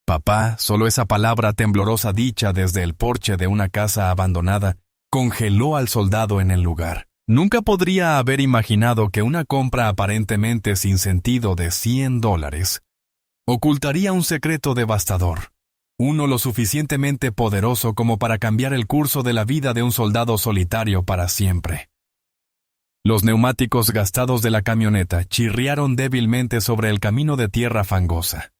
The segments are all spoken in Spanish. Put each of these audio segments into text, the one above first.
Papá, solo esa palabra temblorosa dicha desde el porche de una casa abandonada, congeló al soldado en el lugar. Nunca podría haber imaginado que una compra aparentemente sin sentido de $100 ocultaría un secreto devastador, uno lo suficientemente poderoso como para cambiar el curso de la vida de un soldado solitario para siempre. Los neumáticos gastados de la camioneta chirriaron débilmente sobre el camino de tierra fangosa.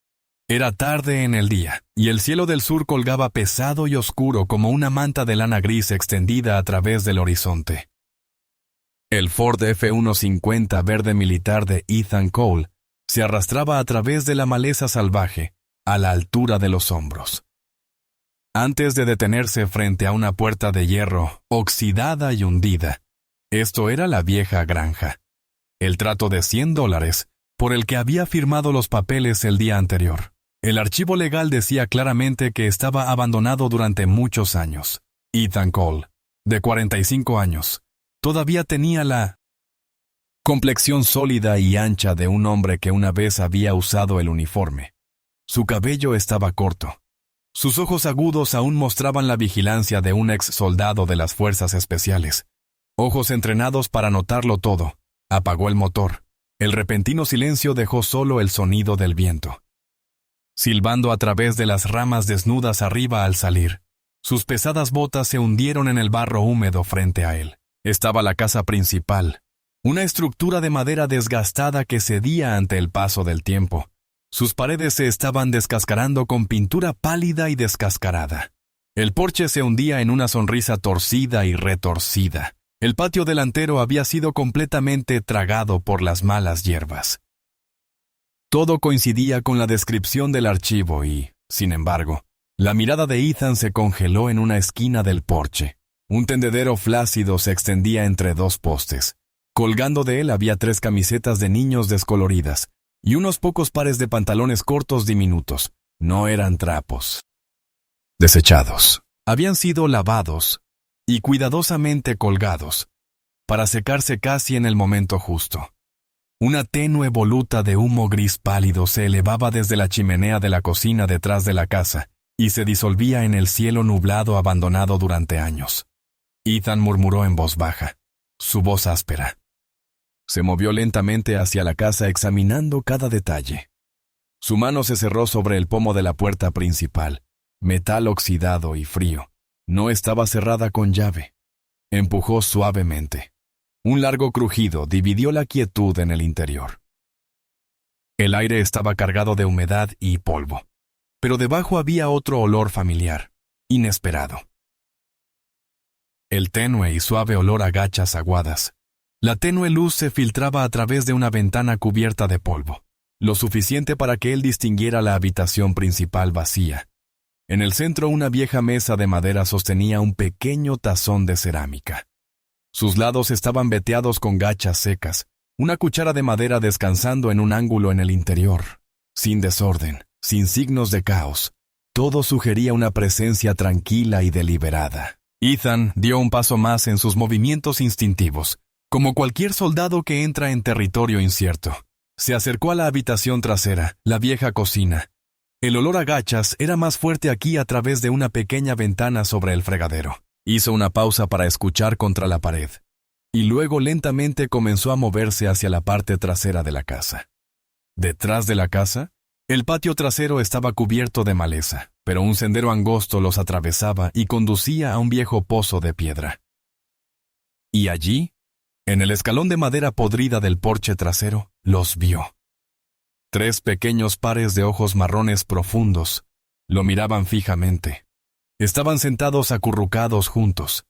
Era tarde en el día, y el cielo del sur colgaba pesado y oscuro como una manta de lana gris extendida a través del horizonte. El Ford F-150 verde militar de Ethan Cole se arrastraba a través de la maleza salvaje, a la altura de los hombros. Antes de detenerse frente a una puerta de hierro, oxidada y hundida, esto era la vieja granja, el trato de $100 por el que había firmado los papeles el día anterior. El archivo legal decía claramente que estaba abandonado durante muchos años. Ethan Cole, de 45 años, todavía tenía la complexión sólida y ancha de un hombre que una vez había usado el uniforme. Su cabello estaba corto. Sus ojos agudos aún mostraban la vigilancia de un ex soldado de las fuerzas especiales. Ojos entrenados para notarlo todo. Apagó el motor. El repentino silencio dejó solo el sonido del viento, silbando a través de las ramas desnudas arriba al salir. Sus pesadas botas se hundieron en el barro húmedo frente a él. Estaba la casa principal, una estructura de madera desgastada que cedía ante el paso del tiempo. Sus paredes se estaban descascarando con pintura pálida y descascarada. El porche se hundía en una sonrisa torcida y retorcida. El patio delantero había sido completamente tragado por las malas hierbas. Todo coincidía con la descripción del archivo y, sin embargo, la mirada de Ethan se congeló en una esquina del porche. Un tendedero flácido se extendía entre dos postes. Colgando de él había 3 camisetas de niños descoloridas y unos pocos pares de pantalones cortos diminutos. No eran trapos desechados. Habían sido lavados y cuidadosamente colgados para secarse casi en el momento justo. Una tenue voluta de humo gris pálido se elevaba desde la chimenea de la cocina detrás de la casa y se disolvía en el cielo nublado abandonado durante años. Ethan murmuró en voz baja, su voz áspera. Se movió lentamente hacia la casa examinando cada detalle. Su mano se cerró sobre el pomo de la puerta principal, metal oxidado y frío. No estaba cerrada con llave. Empujó suavemente. Un largo crujido dividió la quietud en el interior. El aire estaba cargado de humedad y polvo, pero debajo había otro olor familiar, inesperado. El tenue y suave olor a gachas aguadas. La tenue luz se filtraba a través de una ventana cubierta de polvo, lo suficiente para que él distinguiera la habitación principal vacía. En el centro una vieja mesa de madera sostenía un pequeño tazón de cerámica. Sus lados estaban veteados con gachas secas, una cuchara de madera descansando en un ángulo en el interior. Sin desorden, sin signos de caos, todo sugería una presencia tranquila y deliberada. Ethan dio un paso más en sus movimientos instintivos, como cualquier soldado que entra en territorio incierto. Se acercó a la habitación trasera, la vieja cocina. El olor a gachas era más fuerte aquí a través de una pequeña ventana sobre el fregadero. Hizo una pausa para escuchar contra la pared, y luego lentamente comenzó a moverse hacia la parte trasera de la casa. Detrás de la casa, el patio trasero estaba cubierto de maleza, pero un sendero angosto los atravesaba y conducía a un viejo pozo de piedra. Y allí, en el escalón de madera podrida del porche trasero, los vio. 3 pequeños pares de ojos marrones profundos lo miraban fijamente. Estaban sentados acurrucados juntos.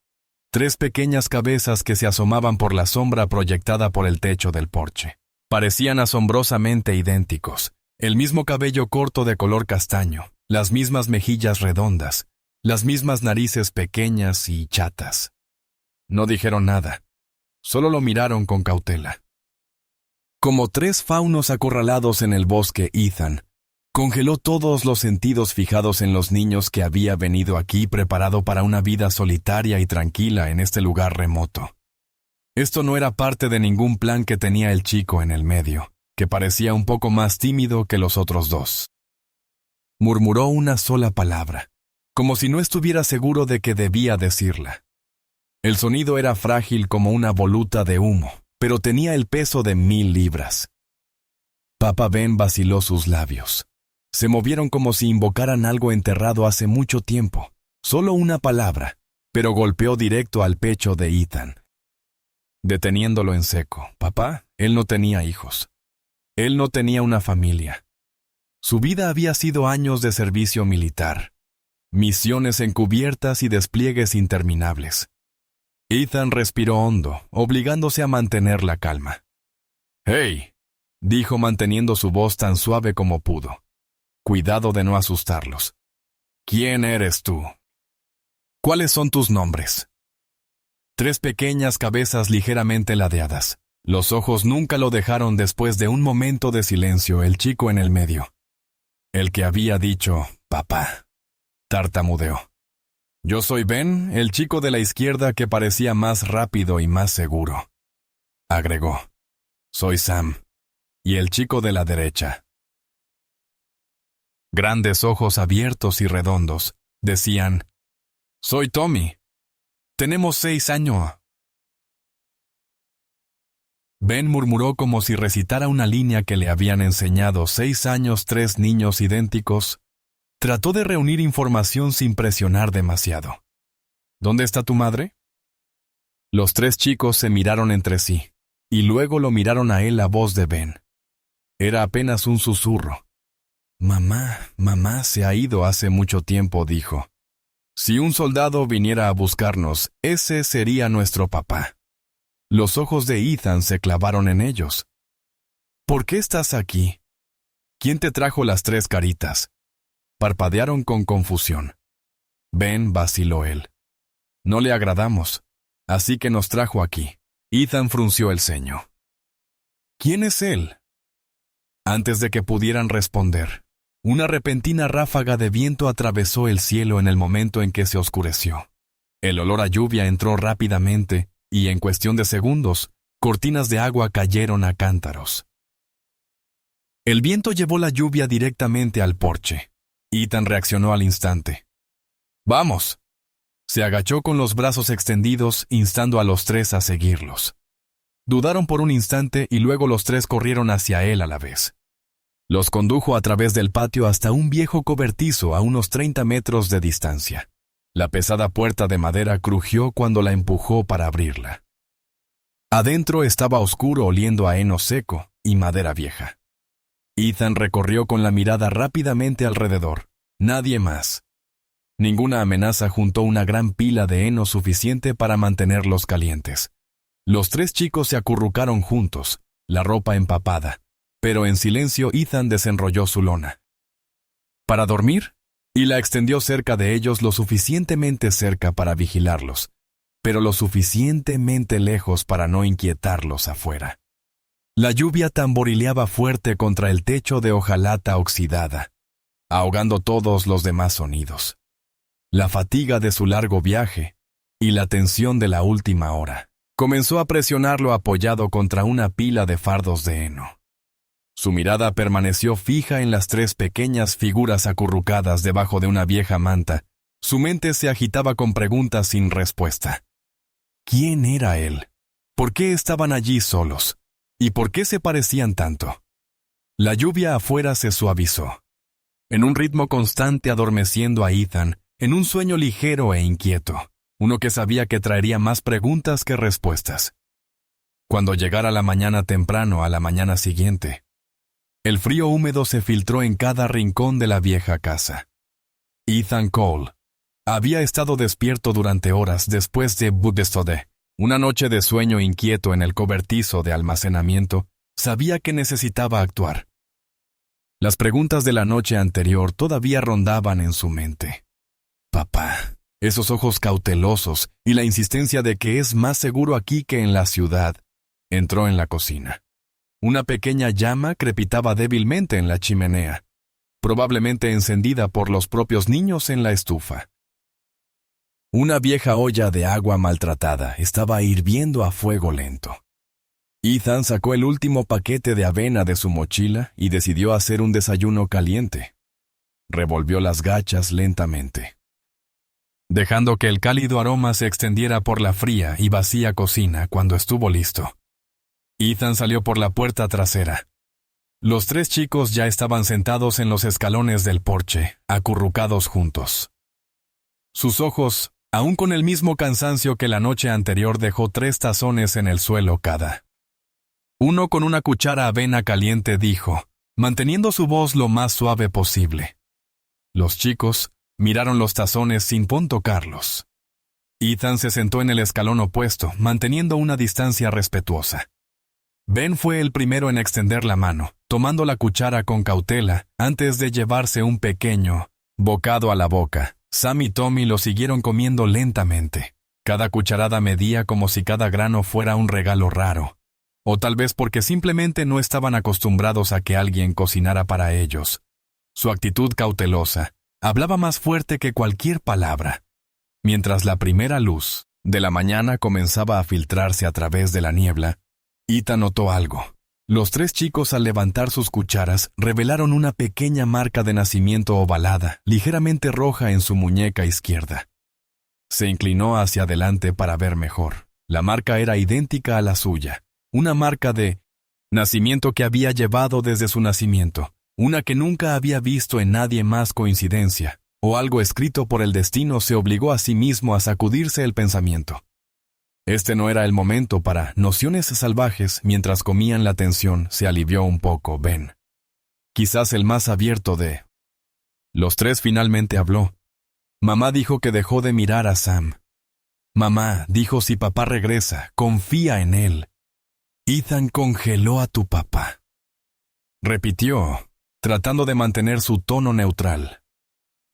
3 pequeñas cabezas que se asomaban por la sombra proyectada por el techo del porche. Parecían asombrosamente idénticos. El mismo cabello corto de color castaño, las mismas mejillas redondas, las mismas narices pequeñas y chatas. No dijeron nada. Solo lo miraron con cautela. Como 3 faunos acorralados en el bosque, Ethan congeló todos los sentidos fijados en los niños que había venido aquí preparado para una vida solitaria y tranquila en este lugar remoto. Esto no era parte de ningún plan que tenía el chico en el medio, que parecía un poco más tímido que los otros 2. Murmuró una sola palabra, como si no estuviera seguro de que debía decirla. El sonido era frágil como una voluta de humo, pero tenía el peso de 1000 libras. Papá Ben vaciló sus labios. Se movieron como si invocaran algo enterrado hace mucho tiempo. Solo una palabra, pero golpeó directo al pecho de Ethan, deteniéndolo en seco. Papá, él no tenía hijos. Él no tenía una familia. Su vida había sido años de servicio militar, misiones encubiertas y despliegues interminables. Ethan respiró hondo, obligándose a mantener la calma. «¡Hey!», dijo manteniendo su voz tan suave como pudo. Cuidado de no asustarlos. «¿Quién eres tú? ¿Cuáles son tus nombres?». 3 pequeñas cabezas ligeramente ladeadas. Los ojos nunca lo dejaron después de un momento de silencio. El chico en el medio, el que había dicho «papá», tartamudeó. «Yo soy Ben», el chico de la izquierda que parecía más rápido y más seguro. Agregó. «Soy Sam». Y el chico de la derecha. Grandes ojos abiertos y redondos, decían: «Soy Tommy. Tenemos 6 años». Ben murmuró como si recitara una línea que le habían enseñado. 6 años, 3 niños idénticos. Trató de reunir información sin presionar demasiado. «¿Dónde está tu madre?». Los 3 chicos se miraron entre sí, y luego lo miraron a él. La voz de Ben era apenas un susurro. Mamá se ha ido hace mucho tiempo», dijo. «Si un soldado viniera a buscarnos, ese sería nuestro papá». Los ojos de Ethan se clavaron en ellos. «¿Por qué estás aquí? ¿Quién te trajo las 3 caritas?». Parpadearon con confusión. «Ben», vaciló él. «No le agradamos, así que nos trajo aquí». Ethan frunció el ceño. «¿Quién es él?». Antes de que pudieran responder, una repentina ráfaga de viento atravesó el cielo en el momento en que se oscureció. El olor a lluvia entró rápidamente, y en cuestión de segundos, cortinas de agua cayeron a cántaros. El viento llevó la lluvia directamente al porche. Ethan reaccionó al instante. «¡Vamos!». Se agachó con los brazos extendidos, instando a los 3 a seguirlos. Dudaron por un instante y luego los 3 corrieron hacia él a la vez. Los condujo a través del patio hasta un viejo cobertizo a unos 30 metros de distancia. La pesada puerta de madera crujió cuando la empujó para abrirla. Adentro estaba oscuro, oliendo a heno seco y madera vieja. Ethan recorrió con la mirada rápidamente alrededor. Nadie más. Ninguna amenaza juntó una gran pila de heno suficiente para mantenerlos calientes. Los 3 chicos se acurrucaron juntos, la ropa empapada, pero en silencio Ethan desenrolló su lona. ¿Para dormir? Y la extendió cerca de ellos, lo suficientemente cerca para vigilarlos, pero lo suficientemente lejos para no inquietarlos afuera. La lluvia tamborileaba fuerte contra el techo de hojalata oxidada, ahogando todos los demás sonidos. La fatiga de su largo viaje y la tensión de la última hora comenzó a presionarlo apoyado contra una pila de fardos de heno. Su mirada permaneció fija en las 3 pequeñas figuras acurrucadas debajo de una vieja manta. Su mente se agitaba con preguntas sin respuesta. ¿Quién era él? ¿Por qué estaban allí solos? ¿Y por qué se parecían tanto? La lluvia afuera se suavizó, en un ritmo constante, adormeciendo a Ethan en un sueño ligero e inquieto, uno que sabía que traería más preguntas que respuestas. Cuando llegara la mañana temprano a la mañana siguiente, el frío húmedo se filtró en cada rincón de la vieja casa. Ethan Cole había estado despierto durante horas después de Budestode. Una noche de sueño inquieto en el cobertizo de almacenamiento. Sabía que necesitaba actuar. Las preguntas de la noche anterior todavía rondaban en su mente. Papá, esos ojos cautelosos y la insistencia de que es más seguro aquí que en la ciudad. Entró en la cocina. Una pequeña llama crepitaba débilmente en la chimenea, probablemente encendida por los propios niños en la estufa. Una vieja olla de agua maltratada estaba hirviendo a fuego lento. Ethan sacó el último paquete de avena de su mochila y decidió hacer un desayuno caliente. Revolvió las gachas lentamente, dejando que el cálido aroma se extendiera por la fría y vacía cocina cuando estuvo listo. Ethan salió por la puerta trasera. Los 3 chicos ya estaban sentados en los escalones del porche, acurrucados juntos. Sus ojos, aún con el mismo cansancio que la noche anterior, dejó 3 tazones en el suelo cada. Uno con una cuchara avena caliente dijo, manteniendo su voz lo más suave posible. Los chicos miraron los tazones sin tocarlos. Ethan se sentó en el escalón opuesto, manteniendo una distancia respetuosa. Ben fue el primero en extender la mano, tomando la cuchara con cautela, antes de llevarse un pequeño bocado a la boca. Sam y Tommy lo siguieron comiendo lentamente. Cada cucharada medía como si cada grano fuera un regalo raro. O tal vez porque simplemente no estaban acostumbrados a que alguien cocinara para ellos. Su actitud cautelosa hablaba más fuerte que cualquier palabra. Mientras la primera luz de la mañana comenzaba a filtrarse a través de la niebla, Ethan notó algo. Los 3 chicos, al levantar sus cucharas, revelaron una pequeña marca de nacimiento ovalada, ligeramente roja en su muñeca izquierda. Se inclinó hacia adelante para ver mejor. La marca era idéntica a la suya, una marca de nacimiento que había llevado desde su nacimiento, una que nunca había visto en nadie más. Coincidencia, o algo escrito por el destino. Se obligó a sí mismo a sacudirse el pensamiento. Este no era el momento para nociones salvajes. Mientras comían, la tensión se alivió un poco. Ben, quizás el más abierto de los 3, finalmente habló. Mamá dijo que dejó de mirar a Sam. Mamá dijo, si papá regresa, confía en él. Ethan congeló a tu papá. Repitió, tratando de mantener su tono neutral.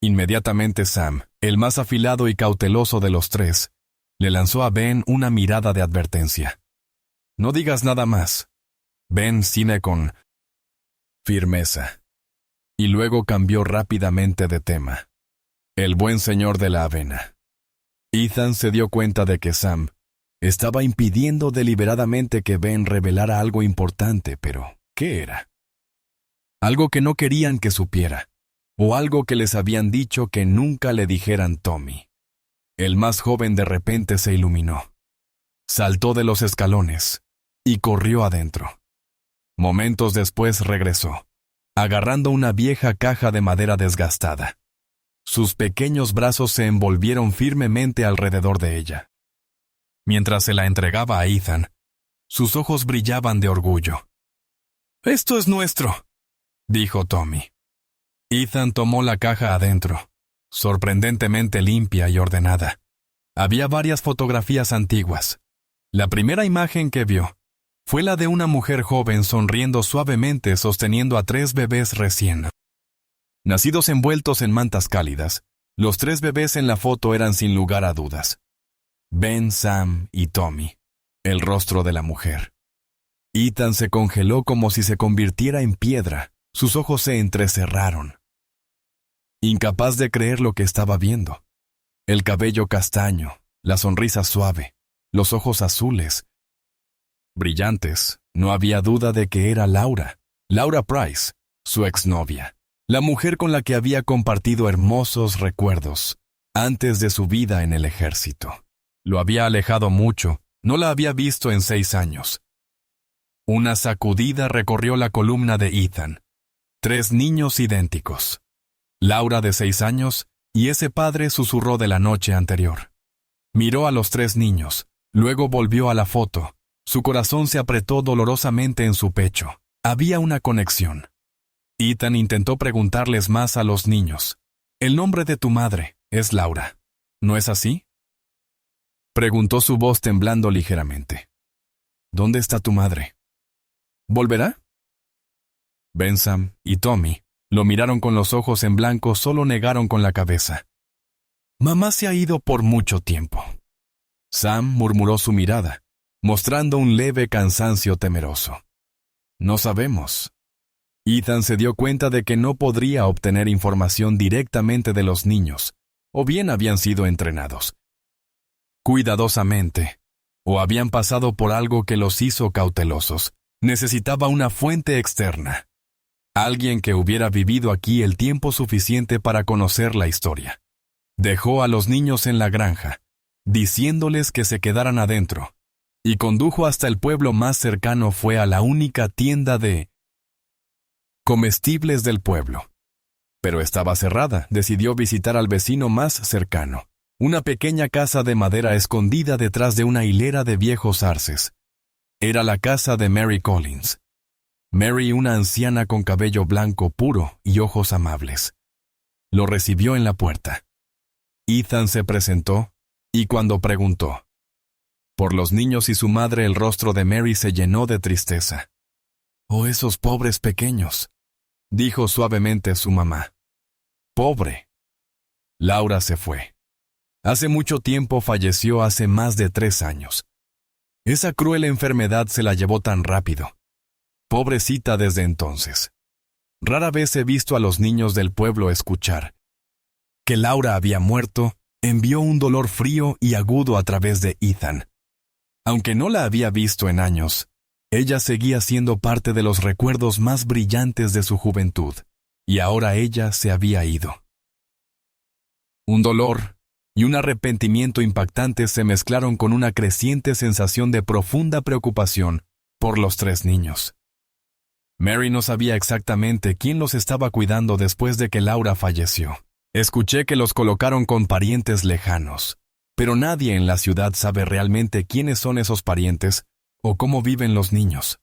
Inmediatamente Sam, el más afilado y cauteloso de los 3, le lanzó a Ben una mirada de advertencia. No digas nada más. Ben cine con firmeza. Y luego cambió rápidamente de tema. El buen señor de la avena. Ethan se dio cuenta de que Sam estaba impidiendo deliberadamente que Ben revelara algo importante, pero ¿qué era? Algo que no querían que supiera, o algo que les habían dicho que nunca le dijeran. Tommy, el más joven, de repente se iluminó. Saltó de los escalones y corrió adentro. Momentos después regresó, agarrando una vieja caja de madera desgastada. Sus pequeños brazos se envolvieron firmemente alrededor de ella. Mientras se la entregaba a Ethan, sus ojos brillaban de orgullo. «Esto es nuestro», dijo Tommy. Ethan tomó la caja adentro, sorprendentemente limpia y ordenada. Había varias fotografías antiguas. La primera imagen que vio fue la de una mujer joven sonriendo suavemente, sosteniendo a 3 bebés recién nacidos envueltos en mantas cálidas. Los 3 bebés en la foto eran sin lugar a dudas Ben, Sam y Tommy, el rostro de la mujer. Ethan se congeló como si se convirtiera en piedra. Sus ojos se entrecerraron, incapaz de creer lo que estaba viendo. El cabello castaño, la sonrisa suave, los ojos azules, brillantes. No había duda de que era Laura Price, su exnovia, la mujer con la que había compartido hermosos recuerdos antes de su vida en el ejército. Lo había alejado mucho, no la había visto en 6 años. Una sacudida recorrió la columna de Ethan. 3 niños idénticos. Laura, de 6 años, y ese padre susurró de la noche anterior. Miró a los 3 niños, luego volvió a la foto. Su corazón se apretó dolorosamente en su pecho. Había una conexión. Ethan intentó preguntarles más a los niños. «El nombre de tu madre es Laura, ¿no es así?», preguntó, su voz temblando ligeramente. «¿Dónde está tu madre? ¿Volverá?». Ben, Sam y Tommy lo miraron con los ojos en blanco, solo negaron con la cabeza. «Mamá se ha ido por mucho tiempo». Sam murmuró su mirada, mostrando un leve cansancio temeroso. «No sabemos». Ethan se dio cuenta de que no podría obtener información directamente de los niños, o bien habían sido entrenados cuidadosamente, o habían pasado por algo que los hizo cautelosos. Necesitaba una fuente externa. Alguien que hubiera vivido aquí el tiempo suficiente para conocer la historia. Dejó a los niños en la granja, diciéndoles que se quedaran adentro, y condujo hasta el pueblo más cercano. Fue a la única tienda de comestibles del pueblo. Pero estaba cerrada. Decidió visitar al vecino más cercano, una pequeña casa de madera escondida detrás de una hilera de viejos arces. Era la casa de Mary Collins. Mary, una anciana con cabello blanco puro y ojos amables. Lo recibió en la puerta. Ethan se presentó, y cuando preguntó por los niños y su madre, el rostro de Mary se llenó de tristeza. «Oh, esos pobres pequeños», dijo suavemente su mamá. «Pobre». Laura se fue. Hace mucho tiempo falleció, hace más de 3 años. Esa cruel enfermedad se la llevó tan rápido. Pobrecita desde entonces. Rara vez he visto a los niños del pueblo escuchar que Laura había muerto. Envió un dolor frío y agudo a través de Ethan. Aunque no la había visto en años, ella seguía siendo parte de los recuerdos más brillantes de su juventud, y ahora ella se había ido. Un dolor y un arrepentimiento impactantes se mezclaron con una creciente sensación de profunda preocupación por los 3 niños. Mary no sabía exactamente quién los estaba cuidando después de que Laura falleció. Escuché que los colocaron con parientes lejanos, pero nadie en la ciudad sabe realmente quiénes son esos parientes o cómo viven los niños.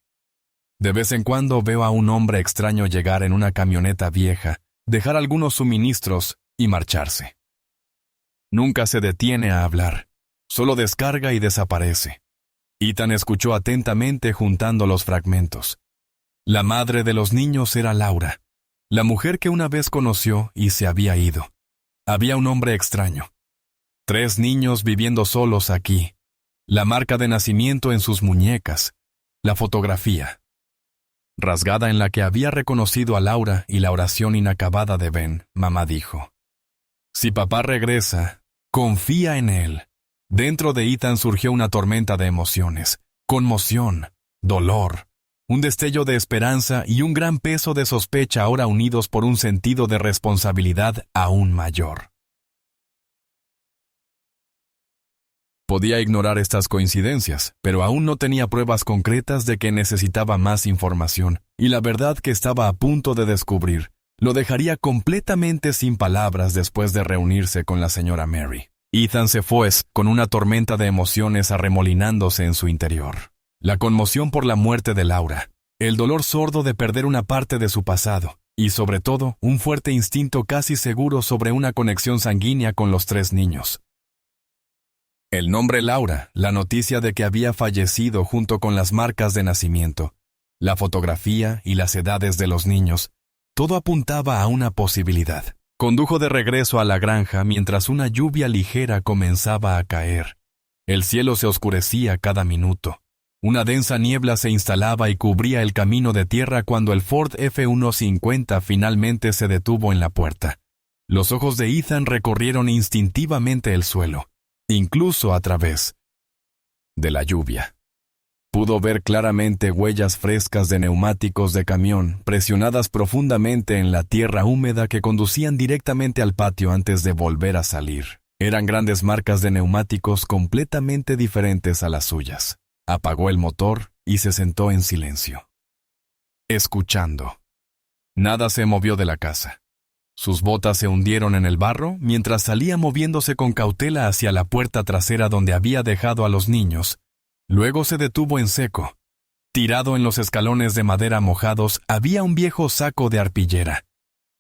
De vez en cuando veo a un hombre extraño llegar en una camioneta vieja, dejar algunos suministros y marcharse. Nunca se detiene a hablar, solo descarga y desaparece. Ethan escuchó atentamente juntando los fragmentos. La madre de los niños era Laura, la mujer que una vez conoció y se había ido. Había un hombre extraño. 3 niños viviendo solos aquí. La marca de nacimiento en sus muñecas. La fotografía rasgada en la que había reconocido a Laura y la oración inacabada de Ben. Mamá dijo: «Si papá regresa, confía en él». Dentro de Ethan surgió una tormenta de emociones, conmoción, dolor, un destello de esperanza y un gran peso de sospecha, ahora unidos por un sentido de responsabilidad aún mayor. Podía ignorar estas coincidencias, pero aún no tenía pruebas concretas de que necesitaba más información, y la verdad que estaba a punto de descubrir lo dejaría completamente sin palabras después de reunirse con la señora Mary. Ethan se fue con una tormenta de emociones arremolinándose en su interior. La conmoción por la muerte de Laura, el dolor sordo de perder una parte de su pasado, y sobre todo, un fuerte instinto casi seguro sobre una conexión sanguínea con los 3 niños. El nombre Laura, la noticia de que había fallecido junto con las marcas de nacimiento, la fotografía y las edades de los niños, todo apuntaba a una posibilidad. Condujo de regreso a la granja mientras una lluvia ligera comenzaba a caer. El cielo se oscurecía cada minuto. Una densa niebla se instalaba y cubría el camino de tierra cuando el Ford F-150 finalmente se detuvo en la puerta. Los ojos de Ethan recorrieron instintivamente el suelo, incluso a través de la lluvia. Pudo ver claramente huellas frescas de neumáticos de camión presionadas profundamente en la tierra húmeda que conducían directamente al patio antes de volver a salir. Eran grandes marcas de neumáticos completamente diferentes a las suyas. Apagó el motor y se sentó en silencio, escuchando. Nada se movió de la casa. Sus botas se hundieron en el barro mientras salía moviéndose con cautela hacia la puerta trasera donde había dejado a los niños. Luego se detuvo en seco. Tirado en los escalones de madera mojados había un viejo saco de arpillera.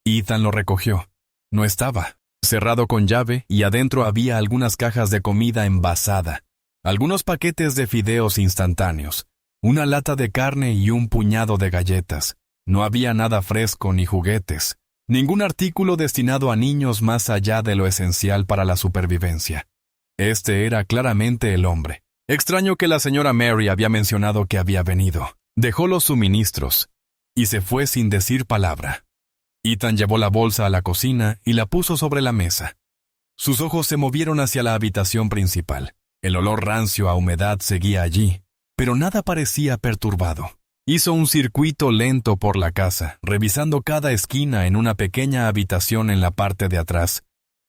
Ethan lo recogió. No estaba. Cerrado con llave, y adentro había algunas cajas de comida envasada, algunos paquetes de fideos instantáneos, una lata de carne y un puñado de galletas. No había nada fresco ni juguetes, ningún artículo destinado a niños más allá de lo esencial para la supervivencia. Este era claramente el hombre. Extraño que la señora Mary había mencionado que había venido. Dejó los suministros y se fue sin decir palabra. Ethan llevó la bolsa a la cocina y la puso sobre la mesa. Sus ojos se movieron hacia la habitación principal. El olor rancio a humedad seguía allí, pero nada parecía perturbado. Hizo un circuito lento por la casa, revisando cada esquina en una pequeña habitación en la parte de atrás,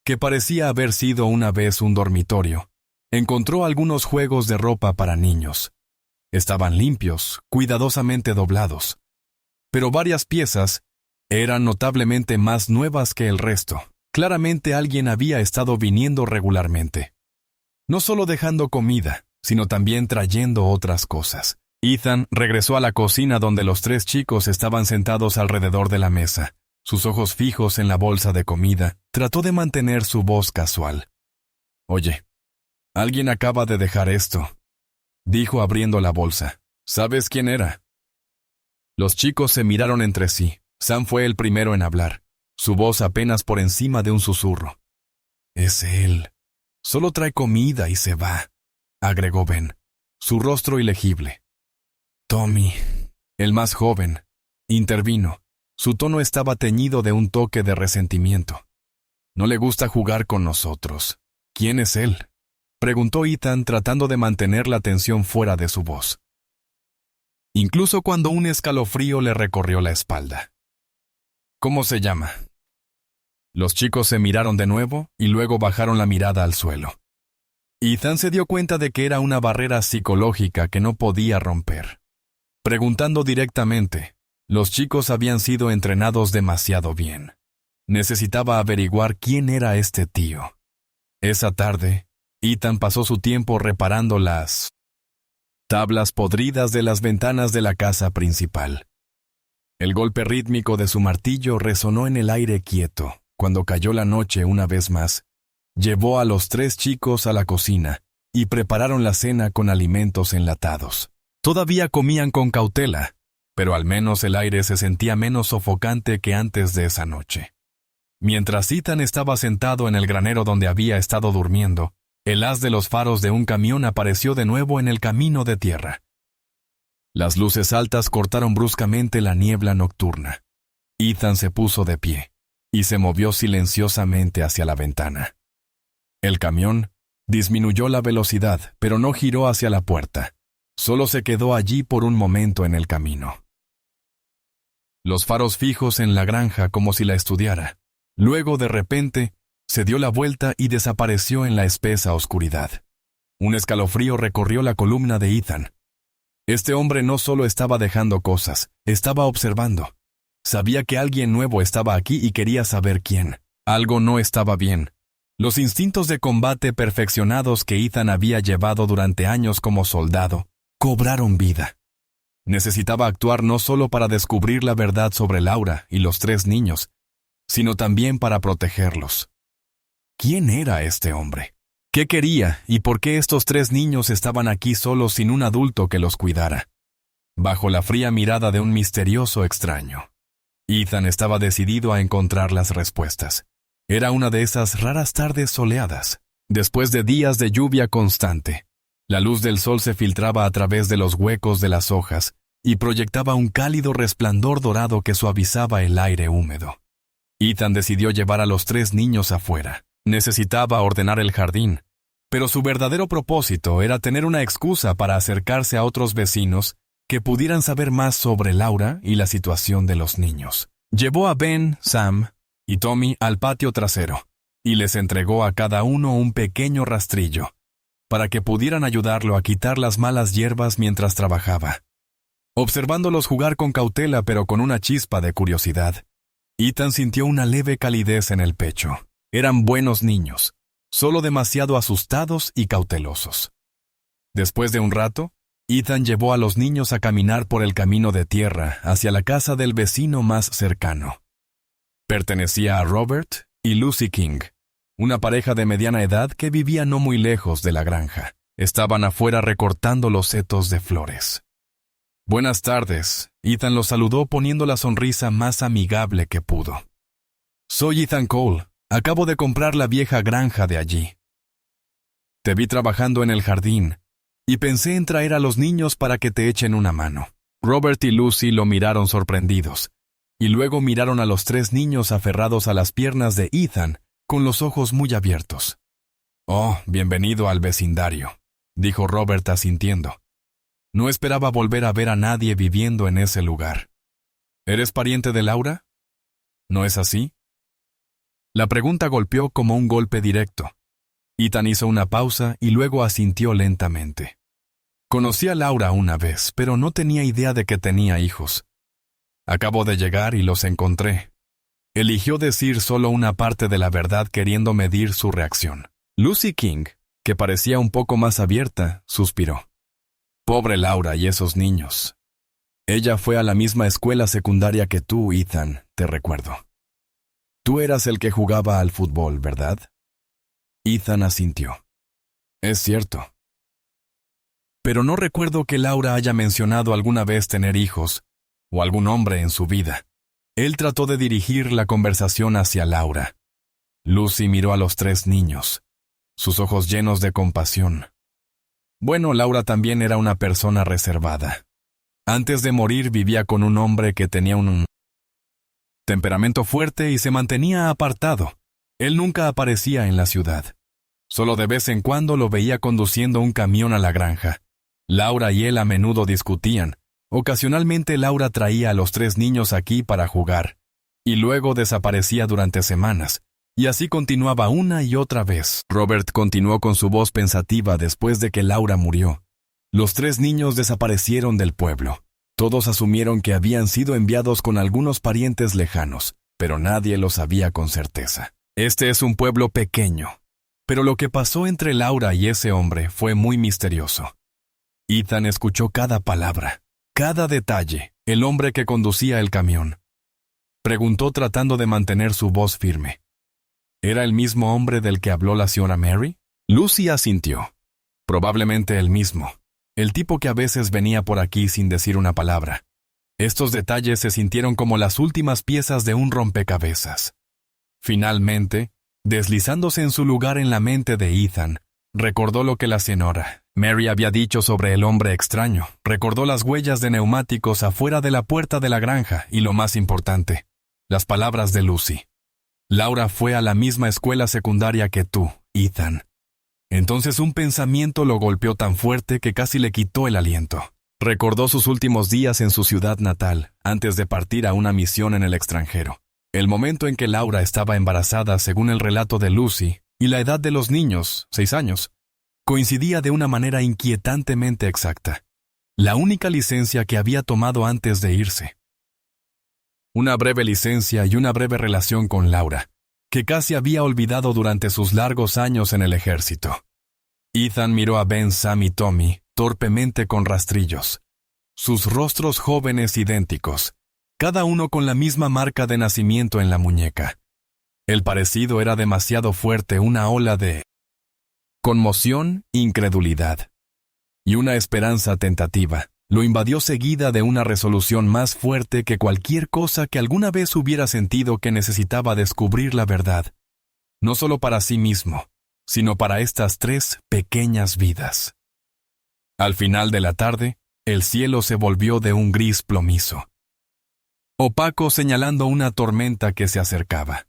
que parecía haber sido una vez un dormitorio. Encontró algunos juegos de ropa para niños. Estaban limpios, cuidadosamente doblados, pero varias piezas eran notablemente más nuevas que el resto. Claramente alguien había estado viniendo regularmente. No solo dejando comida, sino también trayendo otras cosas. Ethan regresó a la cocina donde los 3 chicos estaban sentados alrededor de la mesa. Sus ojos fijos en la bolsa de comida, trató de mantener su voz casual. «Oye, alguien acaba de dejar esto», dijo abriendo la bolsa. «¿Sabes quién era?» Los chicos se miraron entre sí. Sam fue el primero en hablar, su voz apenas por encima de un susurro. «Es él. Solo trae comida y se va», agregó Ben, su rostro ilegible. «Tommy», el más joven, intervino. Su tono estaba teñido de un toque de resentimiento. «No le gusta jugar con nosotros. ¿Quién es él?», preguntó Ethan tratando de mantener la tensión fuera de su voz, incluso cuando un escalofrío le recorrió la espalda. «¿Cómo se llama?». Los chicos se miraron de nuevo y luego bajaron la mirada al suelo. Ethan se dio cuenta de que era una barrera psicológica que no podía romper. Preguntando directamente, los chicos habían sido entrenados demasiado bien. Necesitaba averiguar quién era este tío. Esa tarde, Ethan pasó su tiempo reparando las tablas podridas de las ventanas de la casa principal. El golpe rítmico de su martillo resonó en el aire quieto. Cuando cayó la noche una vez más, llevó a los 3 chicos a la cocina y prepararon la cena con alimentos enlatados. Todavía comían con cautela, pero al menos el aire se sentía menos sofocante que antes de esa noche. Mientras Ethan estaba sentado en el granero donde había estado durmiendo, el haz de los faros de un camión apareció de nuevo en el camino de tierra. Las luces altas cortaron bruscamente la niebla nocturna. Ethan se puso de pie y se movió silenciosamente hacia la ventana. El camión disminuyó la velocidad, pero no giró hacia la puerta. Solo se quedó allí por un momento en el camino. Los faros fijos en la granja como si la estudiara. Luego, de repente, se dio la vuelta y desapareció en la espesa oscuridad. Un escalofrío recorrió la columna de Ethan. Este hombre no solo estaba dejando cosas, estaba observando. Sabía que alguien nuevo estaba aquí y quería saber quién. Algo no estaba bien. Los instintos de combate perfeccionados que Ethan había llevado durante años como soldado cobraron vida. Necesitaba actuar no solo para descubrir la verdad sobre Laura y los 3 niños, sino también para protegerlos. ¿Quién era este hombre? ¿Qué quería y por qué estos 3 niños estaban aquí solos sin un adulto que los cuidara? Bajo la fría mirada de un misterioso extraño. Ethan estaba decidido a encontrar las respuestas. Era una de esas raras tardes soleadas, después de días de lluvia constante. La luz del sol se filtraba a través de los huecos de las hojas y proyectaba un cálido resplandor dorado que suavizaba el aire húmedo. Ethan decidió llevar a los 3 niños afuera. Necesitaba ordenar el jardín, pero su verdadero propósito era tener una excusa para acercarse a otros vecinos que pudieran saber más sobre Laura y la situación de los niños. Llevó a Ben, Sam y Tommy al patio trasero y les entregó a cada uno un pequeño rastrillo para que pudieran ayudarlo a quitar las malas hierbas mientras trabajaba. Observándolos jugar con cautela pero con una chispa de curiosidad, Ethan sintió una leve calidez en el pecho. Eran buenos niños, solo demasiado asustados y cautelosos. Después de un rato, Ethan llevó a los niños a caminar por el camino de tierra hacia la casa del vecino más cercano. Pertenecía a Robert y Lucy King, una pareja de mediana edad que vivía no muy lejos de la granja. Estaban afuera recortando los setos de flores. «Buenas tardes», Ethan los saludó poniendo la sonrisa más amigable que pudo. «Soy Ethan Cole. Acabo de comprar la vieja granja de allí. Te vi trabajando en el jardín y pensé en traer a los niños para que te echen una mano». Robert y Lucy lo miraron sorprendidos, y luego miraron a los 3 niños aferrados a las piernas de Ethan con los ojos muy abiertos. «Oh, bienvenido al vecindario», dijo Robert asintiendo. No esperaba volver a ver a nadie viviendo en ese lugar. ¿Eres pariente de Laura? ¿No es así? La pregunta golpeó como un golpe directo. Ethan hizo una pausa y luego asintió lentamente. Conocí a Laura una vez, pero no tenía idea de que tenía hijos. Acabo de llegar y los encontré. Eligió decir solo una parte de la verdad queriendo medir su reacción. Lucy King, que parecía un poco más abierta, suspiró. Pobre Laura y esos niños. Ella fue a la misma escuela secundaria que tú, Ethan, te recuerdo. Tú eras el que jugaba al fútbol, ¿verdad? Ethan asintió. Es cierto. Pero no recuerdo que Laura haya mencionado alguna vez tener hijos, o algún hombre en su vida. Él trató de dirigir la conversación hacia Laura. Lucy miró a los 3 niños, sus ojos llenos de compasión. Bueno, Laura también era una persona reservada. Antes de morir vivía con un hombre que tenía un temperamento fuerte y se mantenía apartado. Él nunca aparecía en la ciudad. Solo de vez en cuando lo veía conduciendo un camión a la granja. Laura y él a menudo discutían. Ocasionalmente Laura traía a los 3 niños aquí para jugar, y luego desaparecía durante semanas, y así continuaba una y otra vez. Robert continuó con su voz pensativa después de que Laura murió. Los 3 niños desaparecieron del pueblo. Todos asumieron que habían sido enviados con algunos parientes lejanos, pero nadie lo sabía con certeza. Este es un pueblo pequeño, pero lo que pasó entre Laura y ese hombre fue muy misterioso. Ethan escuchó cada palabra. Cada detalle, el hombre que conducía el camión. Preguntó tratando de mantener su voz firme. ¿Era el mismo hombre del que habló la señora Mary? Lucy asintió. Probablemente el mismo. El tipo que a veces venía por aquí sin decir una palabra. Estos detalles se sintieron como las últimas piezas de un rompecabezas. Finalmente, deslizándose en su lugar en la mente de Ethan, recordó lo que la señora Mary había dicho sobre el hombre extraño, recordó las huellas de neumáticos afuera de la puerta de la granja y lo más importante, las palabras de Lucy. Laura fue a la misma escuela secundaria que tú, Ethan. Entonces un pensamiento lo golpeó tan fuerte que casi le quitó el aliento. Recordó sus últimos días en su ciudad natal, antes de partir a una misión en el extranjero. El momento en que Laura estaba embarazada según el relato de Lucy, y la edad de los niños, 6 años, coincidía de una manera inquietantemente exacta. La única licencia que había tomado antes de irse. Una breve licencia y una breve relación con Laura, que casi había olvidado durante sus largos años en el ejército. Ethan miró a Ben, Sam y Tommy, torpemente con rastrillos. Sus rostros jóvenes idénticos, cada uno con la misma marca de nacimiento en la muñeca. El parecido era demasiado fuerte, una ola de conmoción, incredulidad. Y una esperanza tentativa lo invadió seguida de una resolución más fuerte que cualquier cosa que alguna vez hubiera sentido que necesitaba descubrir la verdad, no solo para sí mismo, sino para estas 3 pequeñas vidas. Al final de la tarde, el cielo se volvió de un gris plomizo, opaco señalando una tormenta que se acercaba.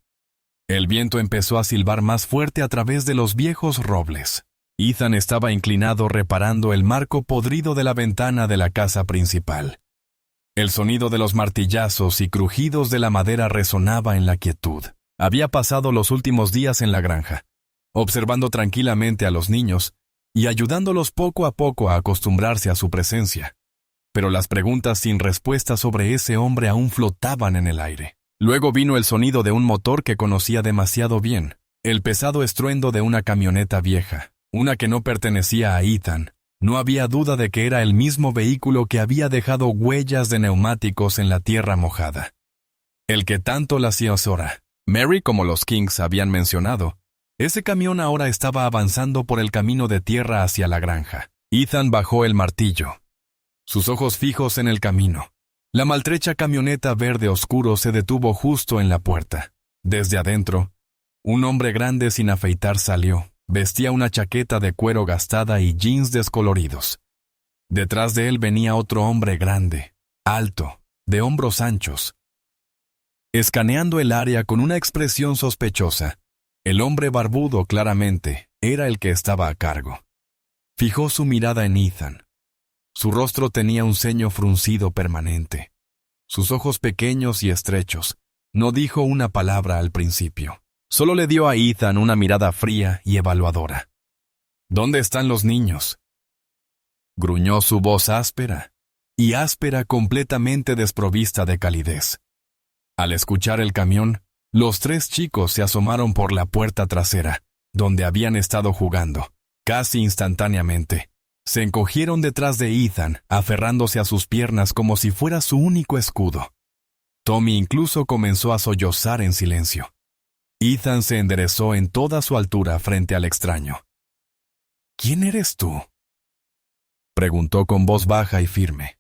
El viento empezó a silbar más fuerte a través de los viejos robles. Ethan estaba inclinado reparando el marco podrido de la ventana de la casa principal. El sonido de los martillazos y crujidos de la madera resonaba en la quietud. Había pasado los últimos días en la granja, observando tranquilamente a los niños y ayudándolos poco a poco a acostumbrarse a su presencia. Pero las preguntas sin respuesta sobre ese hombre aún flotaban en el aire. Luego vino el sonido de un motor que conocía demasiado bien, el pesado estruendo de una camioneta vieja, una que no pertenecía a Ethan. No había duda de que era el mismo vehículo que había dejado huellas de neumáticos en la tierra mojada. El que tanto la señora Mary como los Kings habían mencionado. Ese camión ahora estaba avanzando por el camino de tierra hacia la granja. Ethan bajó el martillo, sus ojos fijos en el camino. La maltrecha camioneta verde oscuro se detuvo justo en la puerta. Desde adentro, un hombre grande sin afeitar salió. Vestía una chaqueta de cuero gastada y jeans descoloridos. Detrás de él venía otro hombre grande, alto, de hombros anchos. Escaneando el área con una expresión sospechosa, el hombre barbudo claramente era el que estaba a cargo. Fijó su mirada en Ethan. Su rostro tenía un ceño fruncido permanente. Sus ojos pequeños y estrechos. No dijo una palabra al principio. Solo le dio a Ethan una mirada fría y evaluadora. ¿Dónde están los niños? Gruñó su voz áspera, y áspera completamente desprovista de calidez. Al escuchar el camión, los 3 chicos se asomaron por la puerta trasera, donde habían estado jugando. Casi instantáneamente, se encogieron detrás de Ethan, aferrándose a sus piernas como si fuera su único escudo. Tommy incluso comenzó a sollozar en silencio. Ethan se enderezó en toda su altura frente al extraño. ¿Quién eres tú?, preguntó con voz baja y firme.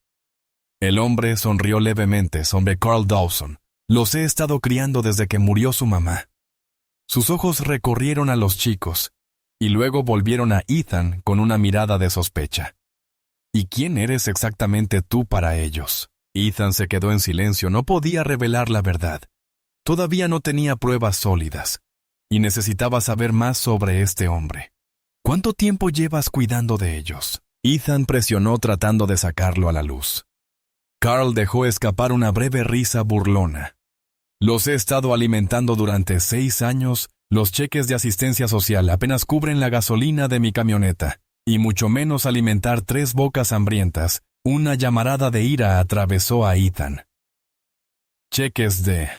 El hombre sonrió levemente sobre Carl Dawson. Los he estado criando desde que murió su mamá. Sus ojos recorrieron a los chicos, y luego volvieron a Ethan con una mirada de sospecha. ¿Y quién eres exactamente tú para ellos? Ethan se quedó en silencio, no podía revelar la verdad. Todavía no tenía pruebas sólidas, y necesitaba saber más sobre este hombre. ¿Cuánto tiempo llevas cuidando de ellos? Ethan presionó tratando de sacarlo a la luz. Carl dejó escapar una breve risa burlona. Los he estado alimentando durante 6 años. Los cheques de asistencia social apenas cubren la gasolina de mi camioneta, y mucho menos alimentar 3 bocas hambrientas. Una llamarada de ira atravesó a Ethan. Cheques de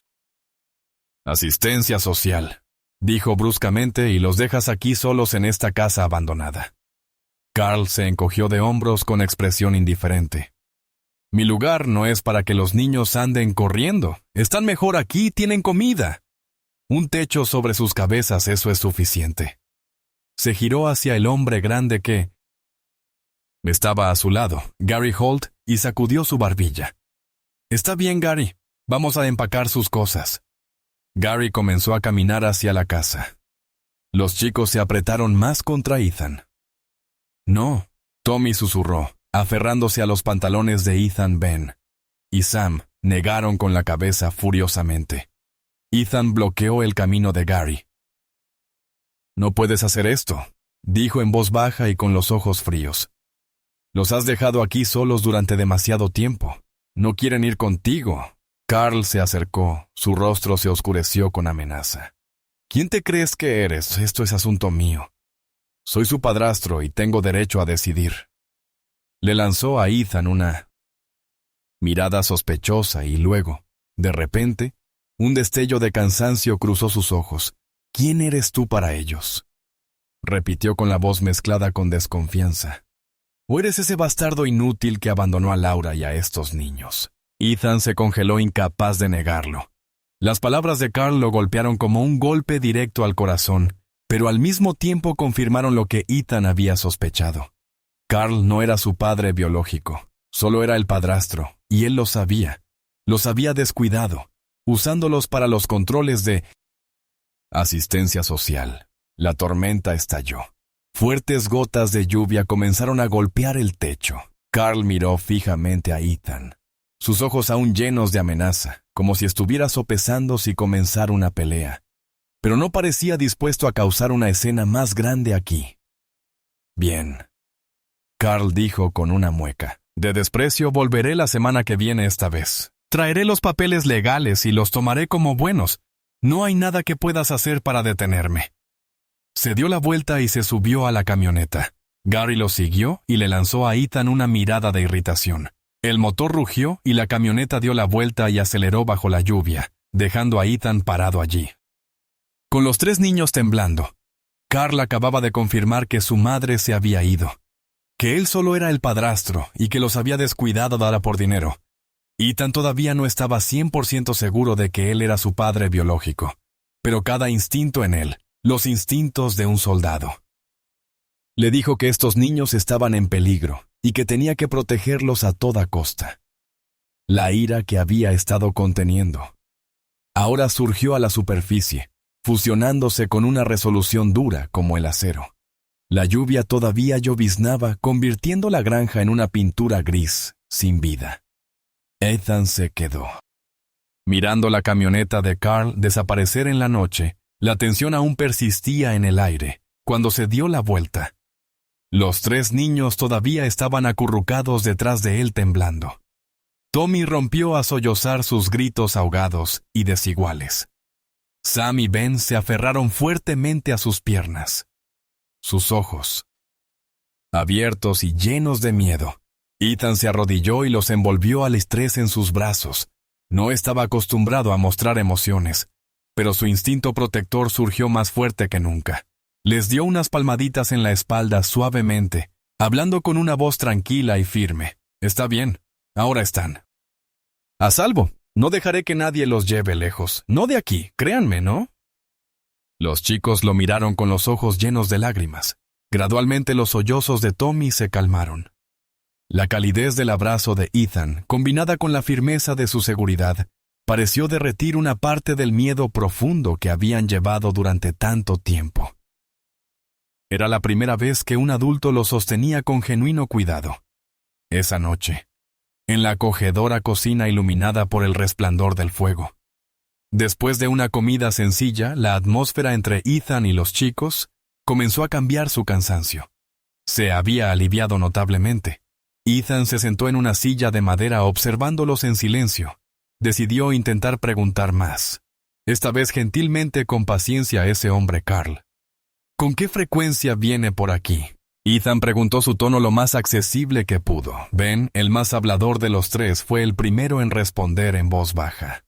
asistencia social, dijo bruscamente, y los dejas aquí solos en esta casa abandonada. Carl se encogió de hombros con expresión indiferente. Mi lugar no es para que los niños anden corriendo. Están mejor aquí, tienen comida. Un techo sobre sus cabezas, eso es suficiente. Se giró hacia el hombre grande que estaba a su lado, Gary Holt, y sacudió su barbilla. Está bien, Gary. Vamos a empacar sus cosas. Gary comenzó a caminar hacia la casa. Los chicos se apretaron más contra Ethan. No, Tommy susurró, aferrándose a los pantalones de Ethan. Ben y Sam negaron con la cabeza furiosamente. Ethan bloqueó el camino de Gary. No puedes hacer esto, dijo en voz baja y con los ojos fríos. Los has dejado aquí solos durante demasiado tiempo. No quieren ir contigo. Carl se acercó, su rostro se oscureció con amenaza. ¿Quién te crees que eres? Esto es asunto mío. Soy su padrastro y tengo derecho a decidir. Le lanzó a Ethan una mirada sospechosa y luego, de repente, un destello de cansancio cruzó sus ojos. ¿Quién eres tú para ellos?, repitió con la voz mezclada con desconfianza. ¿O eres ese bastardo inútil que abandonó a Laura y a estos niños? Ethan se congeló incapaz de negarlo. Las palabras de Carl lo golpearon como un golpe directo al corazón, pero al mismo tiempo confirmaron lo que Ethan había sospechado. Carl no era su padre biológico, solo era el padrastro, y él lo sabía. Los había descuidado, usándolos para los controles de asistencia social. La tormenta estalló. Fuertes gotas de lluvia comenzaron a golpear el techo. Carl miró fijamente a Ethan, sus ojos aún llenos de amenaza, como si estuviera sopesando si comenzar una pelea. Pero no parecía dispuesto a causar una escena más grande aquí. Bien, Carl dijo con una mueca. De desprecio volveré la semana que viene esta vez. Traeré los papeles legales y los tomaré como buenos. No hay nada que puedas hacer para detenerme. Se dio la vuelta y se subió a la camioneta. Gary lo siguió y le lanzó a Ethan una mirada de irritación. El motor rugió y la camioneta dio la vuelta y aceleró bajo la lluvia, dejando a Ethan parado allí. Con los 3 niños temblando, Carl acababa de confirmar que su madre se había ido, que él solo era el padrastro y que los había descuidado dada por dinero. Ethan todavía no estaba 100% seguro de que él era su padre biológico, pero cada instinto en él, los instintos de un soldado, le dijo que estos niños estaban en peligro y que tenía que protegerlos a toda costa. La ira que había estado conteniendo ahora surgió a la superficie, fusionándose con una resolución dura como el acero. La lluvia todavía lloviznaba, convirtiendo la granja en una pintura gris, sin vida. Ethan se quedó mirando la camioneta de Carl desaparecer en la noche. La tensión aún persistía en el aire cuando se dio la vuelta. Los 3 niños todavía estaban acurrucados detrás de él temblando. Tommy rompió a sollozar sus gritos ahogados y desiguales. Sam y Ben se aferraron fuertemente a sus piernas. Sus ojos, abiertos y llenos de miedo. Ethan se arrodilló y los envolvió a los 3 en sus brazos. No estaba acostumbrado a mostrar emociones, pero su instinto protector surgió más fuerte que nunca. Les dio unas palmaditas en la espalda suavemente, hablando con una voz tranquila y firme. «Está bien, ahora están a salvo. No dejaré que nadie los lleve lejos. No de aquí, créanme, ¿no?» Los chicos lo miraron con los ojos llenos de lágrimas. Gradualmente los sollozos de Tommy se calmaron. La calidez del abrazo de Ethan, combinada con la firmeza de su seguridad, pareció derretir una parte del miedo profundo que habían llevado durante tanto tiempo. Era la primera vez que un adulto los sostenía con genuino cuidado. Esa noche, en la acogedora cocina iluminada por el resplandor del fuego. Después de una comida sencilla, la atmósfera entre Ethan y los chicos comenzó a cambiar su cansancio. Se había aliviado notablemente. Ethan se sentó en una silla de madera observándolos en silencio. Decidió intentar preguntar más. Esta vez gentilmente con paciencia a ese hombre Carl. «¿Con qué frecuencia viene por aquí?» Ethan preguntó su tono lo más accesible que pudo. Ben, el más hablador de los 3, fue el primero en responder en voz baja.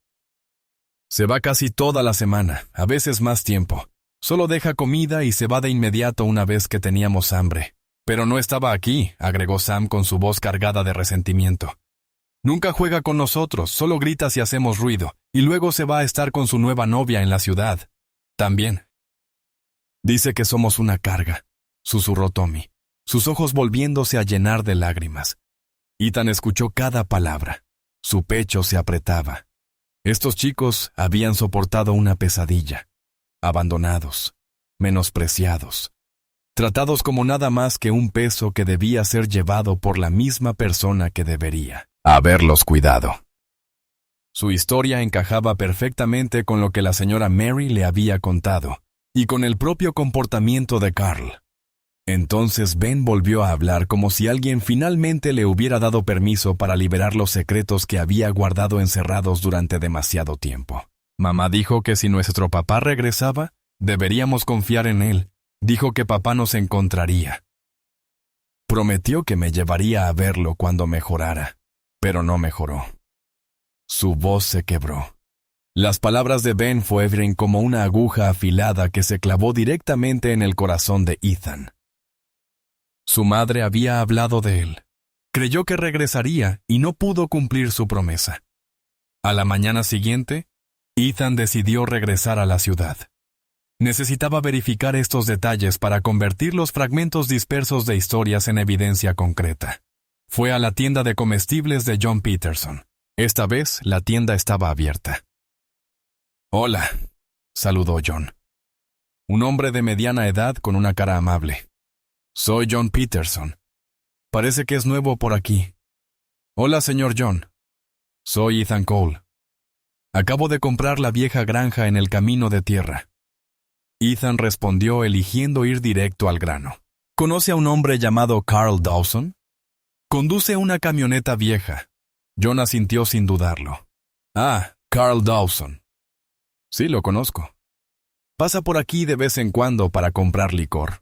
«Se va casi toda la semana, a veces más tiempo. Solo deja comida y se va de inmediato una vez que teníamos hambre. Pero no estaba aquí», agregó Sam con su voz cargada de resentimiento. «Nunca juega con nosotros, solo grita si hacemos ruido, y luego se va a estar con su nueva novia en la ciudad. También. Dice que somos una carga», susurró Tommy, sus ojos volviéndose a llenar de lágrimas. Ethan escuchó cada palabra. Su pecho se apretaba. Estos chicos habían soportado una pesadilla. Abandonados, menospreciados, tratados como nada más que un peso que debía ser llevado por la misma persona que debería haberlos cuidado. Su historia encajaba perfectamente con lo que la señora Mary le había contado, y con el propio comportamiento de Carl. Entonces Ben volvió a hablar como si alguien finalmente le hubiera dado permiso para liberar los secretos que había guardado encerrados durante demasiado tiempo. «Mamá dijo que si nuestro papá regresaba, deberíamos confiar en él. Dijo que papá nos encontraría. Prometió que me llevaría a verlo cuando mejorara, pero no mejoró». Su voz se quebró. Las palabras de Ben fueron como una aguja afilada que se clavó directamente en el corazón de Ethan. Su madre había hablado de él. Creyó que regresaría y no pudo cumplir su promesa. A la mañana siguiente, Ethan decidió regresar a la ciudad. Necesitaba verificar estos detalles para convertir los fragmentos dispersos de historias en evidencia concreta. Fue a la tienda de comestibles de John Peterson. Esta vez la tienda estaba abierta. «Hola», saludó John. Un hombre de mediana edad con una cara amable. «Soy John Peterson. Parece que es nuevo por aquí». «Hola, señor John. Soy Ethan Cole. Acabo de comprar la vieja granja en el camino de tierra». Ethan respondió eligiendo ir directo al grano. «¿Conoce a un hombre llamado Carl Dawson?» «Conduce una camioneta vieja». John asintió sin dudarlo. «Ah, Carl Dawson. Sí, lo conozco. Pasa por aquí de vez en cuando para comprar licor.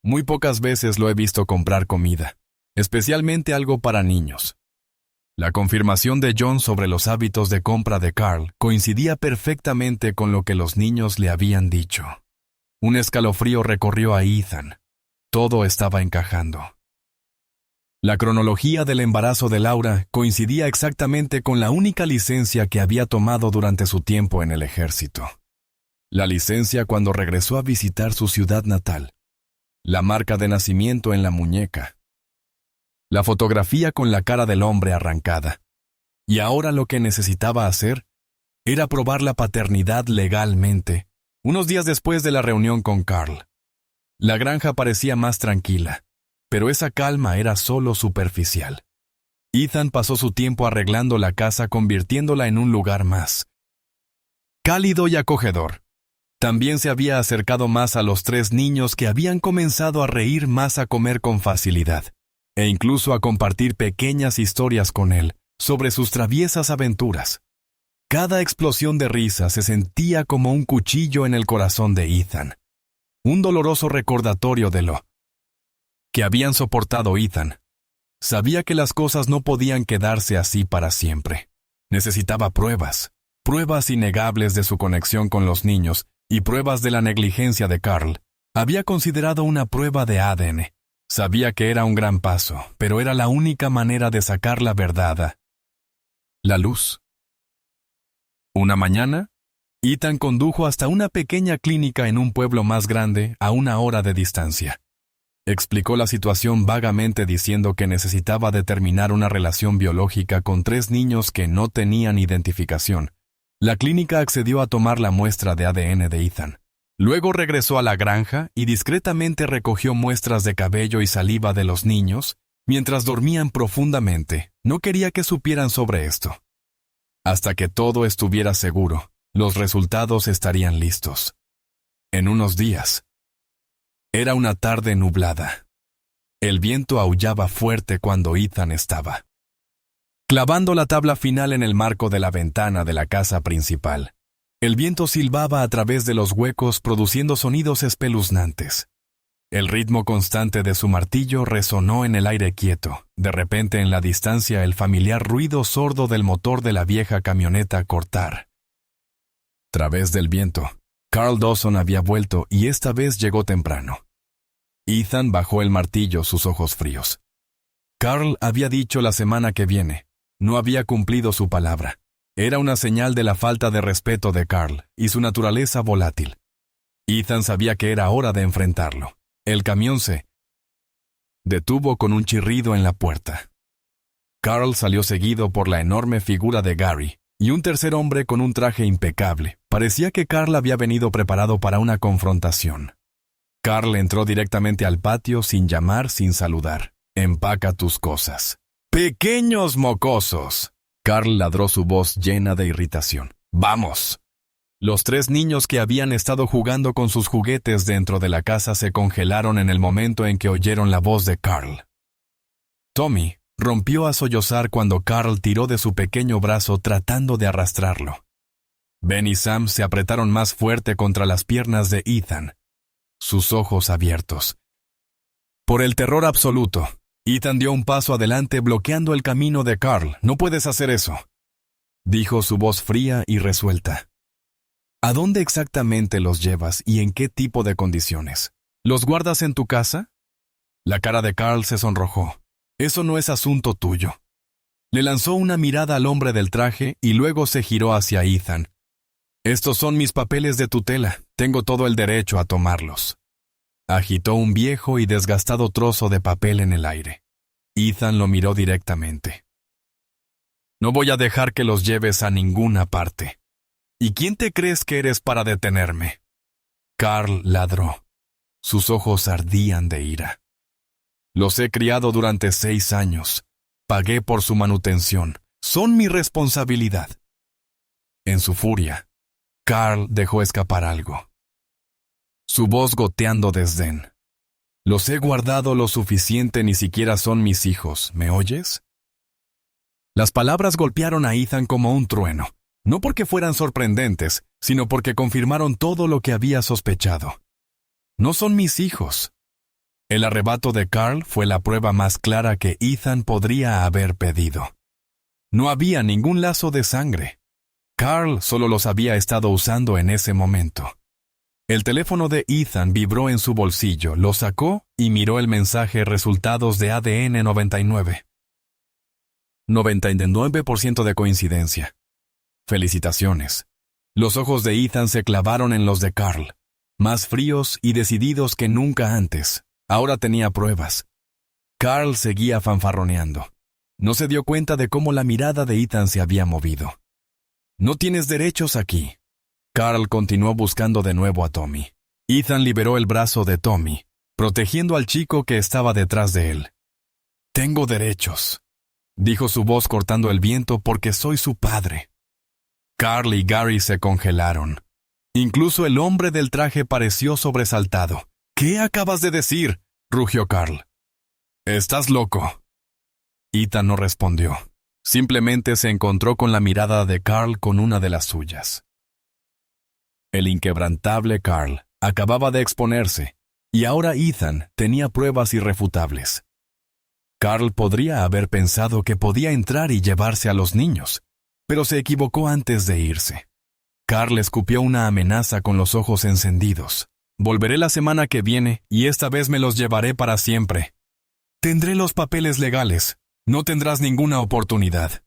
Muy pocas veces lo he visto comprar comida, especialmente algo para niños». La confirmación de John sobre los hábitos de compra de Carl coincidía perfectamente con lo que los niños le habían dicho. Un escalofrío recorrió a Ethan. Todo estaba encajando. La cronología del embarazo de Laura coincidía exactamente con la única licencia que había tomado durante su tiempo en el ejército. La licencia cuando regresó a visitar su ciudad natal. La marca de nacimiento en la muñeca. La fotografía con la cara del hombre arrancada. Y ahora lo que necesitaba hacer era probar la paternidad legalmente, unos días después de la reunión con Carl. La granja parecía más tranquila, pero esa calma era solo superficial. Ethan pasó su tiempo arreglando la casa, convirtiéndola en un lugar más cálido y acogedor. También se había acercado más a los 3 niños que habían comenzado a reír más, a comer con facilidad, e incluso a compartir pequeñas historias con él sobre sus traviesas aventuras. Cada explosión de risa se sentía como un cuchillo en el corazón de Ethan, un doloroso recordatorio de lo que habían soportado Ethan. Sabía que las cosas no podían quedarse así para siempre. Necesitaba pruebas innegables de su conexión con los niños y pruebas de la negligencia de Carl. Había considerado una prueba de ADN. Sabía que era un gran paso, pero era la única manera de sacar la verdad a la luz. Una mañana, Ethan condujo hasta una pequeña clínica en un pueblo más grande a 1 hora de distancia. Explicó la situación vagamente, diciendo que necesitaba determinar una relación biológica con 3 niños que no tenían identificación. La clínica accedió a tomar la muestra de ADN de Ethan. Luego regresó a la granja y discretamente recogió muestras de cabello y saliva de los niños mientras dormían profundamente. No quería que supieran sobre esto. Hasta que todo estuviera seguro, los resultados estarían listos. En unos días. Era una tarde nublada. El viento aullaba fuerte cuando Ethan estaba clavando la tabla final en el marco de la ventana de la casa principal. El viento silbaba a través de los huecos, produciendo sonidos espeluznantes. El ritmo constante de su martillo resonó en el aire quieto. De repente, en la distancia, el familiar ruido sordo del motor de la vieja camioneta cortar. A través del viento, Carl Dawson había vuelto y esta vez llegó temprano. Ethan bajó el martillo, sus ojos fríos. Carl había dicho la semana que viene. No había cumplido su palabra. Era una señal de la falta de respeto de Carl y su naturaleza volátil. Ethan sabía que era hora de enfrentarlo. El camión se detuvo con un chirrido en la puerta. Carl salió seguido por la enorme figura de Gary y un tercer hombre con un traje impecable. Parecía que Carl había venido preparado para una confrontación. Carl entró directamente al patio sin llamar, sin saludar. «Empaca tus cosas». «¡Pequeños mocosos!», Carl ladró, su voz llena de irritación. «¡Vamos!». Los 3 niños que habían estado jugando con sus juguetes dentro de la casa se congelaron en el momento en que oyeron la voz de Carl. Tommy rompió a sollozar cuando Carl tiró de su pequeño brazo tratando de arrastrarlo. Ben y Sam se apretaron más fuerte contra las piernas de Ethan, sus ojos abiertos. Por el terror absoluto, Ethan dio un paso adelante, bloqueando el camino de Carl. «No puedes hacer eso», dijo, su voz fría y resuelta. «¿A dónde exactamente los llevas y en qué tipo de condiciones? ¿Los guardas en tu casa?» La cara de Carl se sonrojó. «Eso no es asunto tuyo». Le lanzó una mirada al hombre del traje y luego se giró hacia Ethan. «Estos son mis papeles de tutela. Tengo todo el derecho a tomarlos». Agitó un viejo y desgastado trozo de papel en el aire. Ethan lo miró directamente. «No voy a dejar que los lleves a ninguna parte. ¿Y quién te crees que eres para detenerme?». Carl ladró. Sus ojos ardían de ira. «Los he criado durante 6 años. Pagué por su manutención. Son mi responsabilidad». En su furia, Carl dejó escapar algo. Su voz goteando desdén. «Los he guardado lo suficiente, ni siquiera son mis hijos. ¿Me oyes?». Las palabras golpearon a Ethan como un trueno, no porque fueran sorprendentes, sino porque confirmaron todo lo que había sospechado. «No son mis hijos». El arrebato de Carl fue la prueba más clara que Ethan podría haber pedido. No había ningún lazo de sangre. Carl solo los había estado usando en ese momento. El teléfono de Ethan vibró en su bolsillo, lo sacó y miró el mensaje: «Resultados de ADN 99». 99% de coincidencia. «Felicitaciones». Los ojos de Ethan se clavaron en los de Carl, más fríos y decididos que nunca antes. Ahora tenía pruebas. Carl seguía fanfarroneando. No se dio cuenta de cómo la mirada de Ethan se había movido. «No tienes derechos aquí». Carl continuó buscando de nuevo a Tommy. Ethan liberó el brazo de Tommy, protegiendo al chico que estaba detrás de él. «Tengo derechos», dijo, su voz cortando el viento, «porque soy su padre». Carl y Gary se congelaron. Incluso el hombre del traje pareció sobresaltado. «¿Qué acabas de decir?», rugió Carl. «Estás loco». Ethan no respondió. Simplemente se encontró con la mirada de Carl con una de las suyas. El inquebrantable Carl acababa de exponerse, y ahora Ethan tenía pruebas irrefutables. Carl podría haber pensado que podía entrar y llevarse a los niños, pero se equivocó antes de irse. Carl escupió una amenaza con los ojos encendidos. «Volveré la semana que viene y esta vez me los llevaré para siempre. Tendré los papeles legales. No tendrás ninguna oportunidad».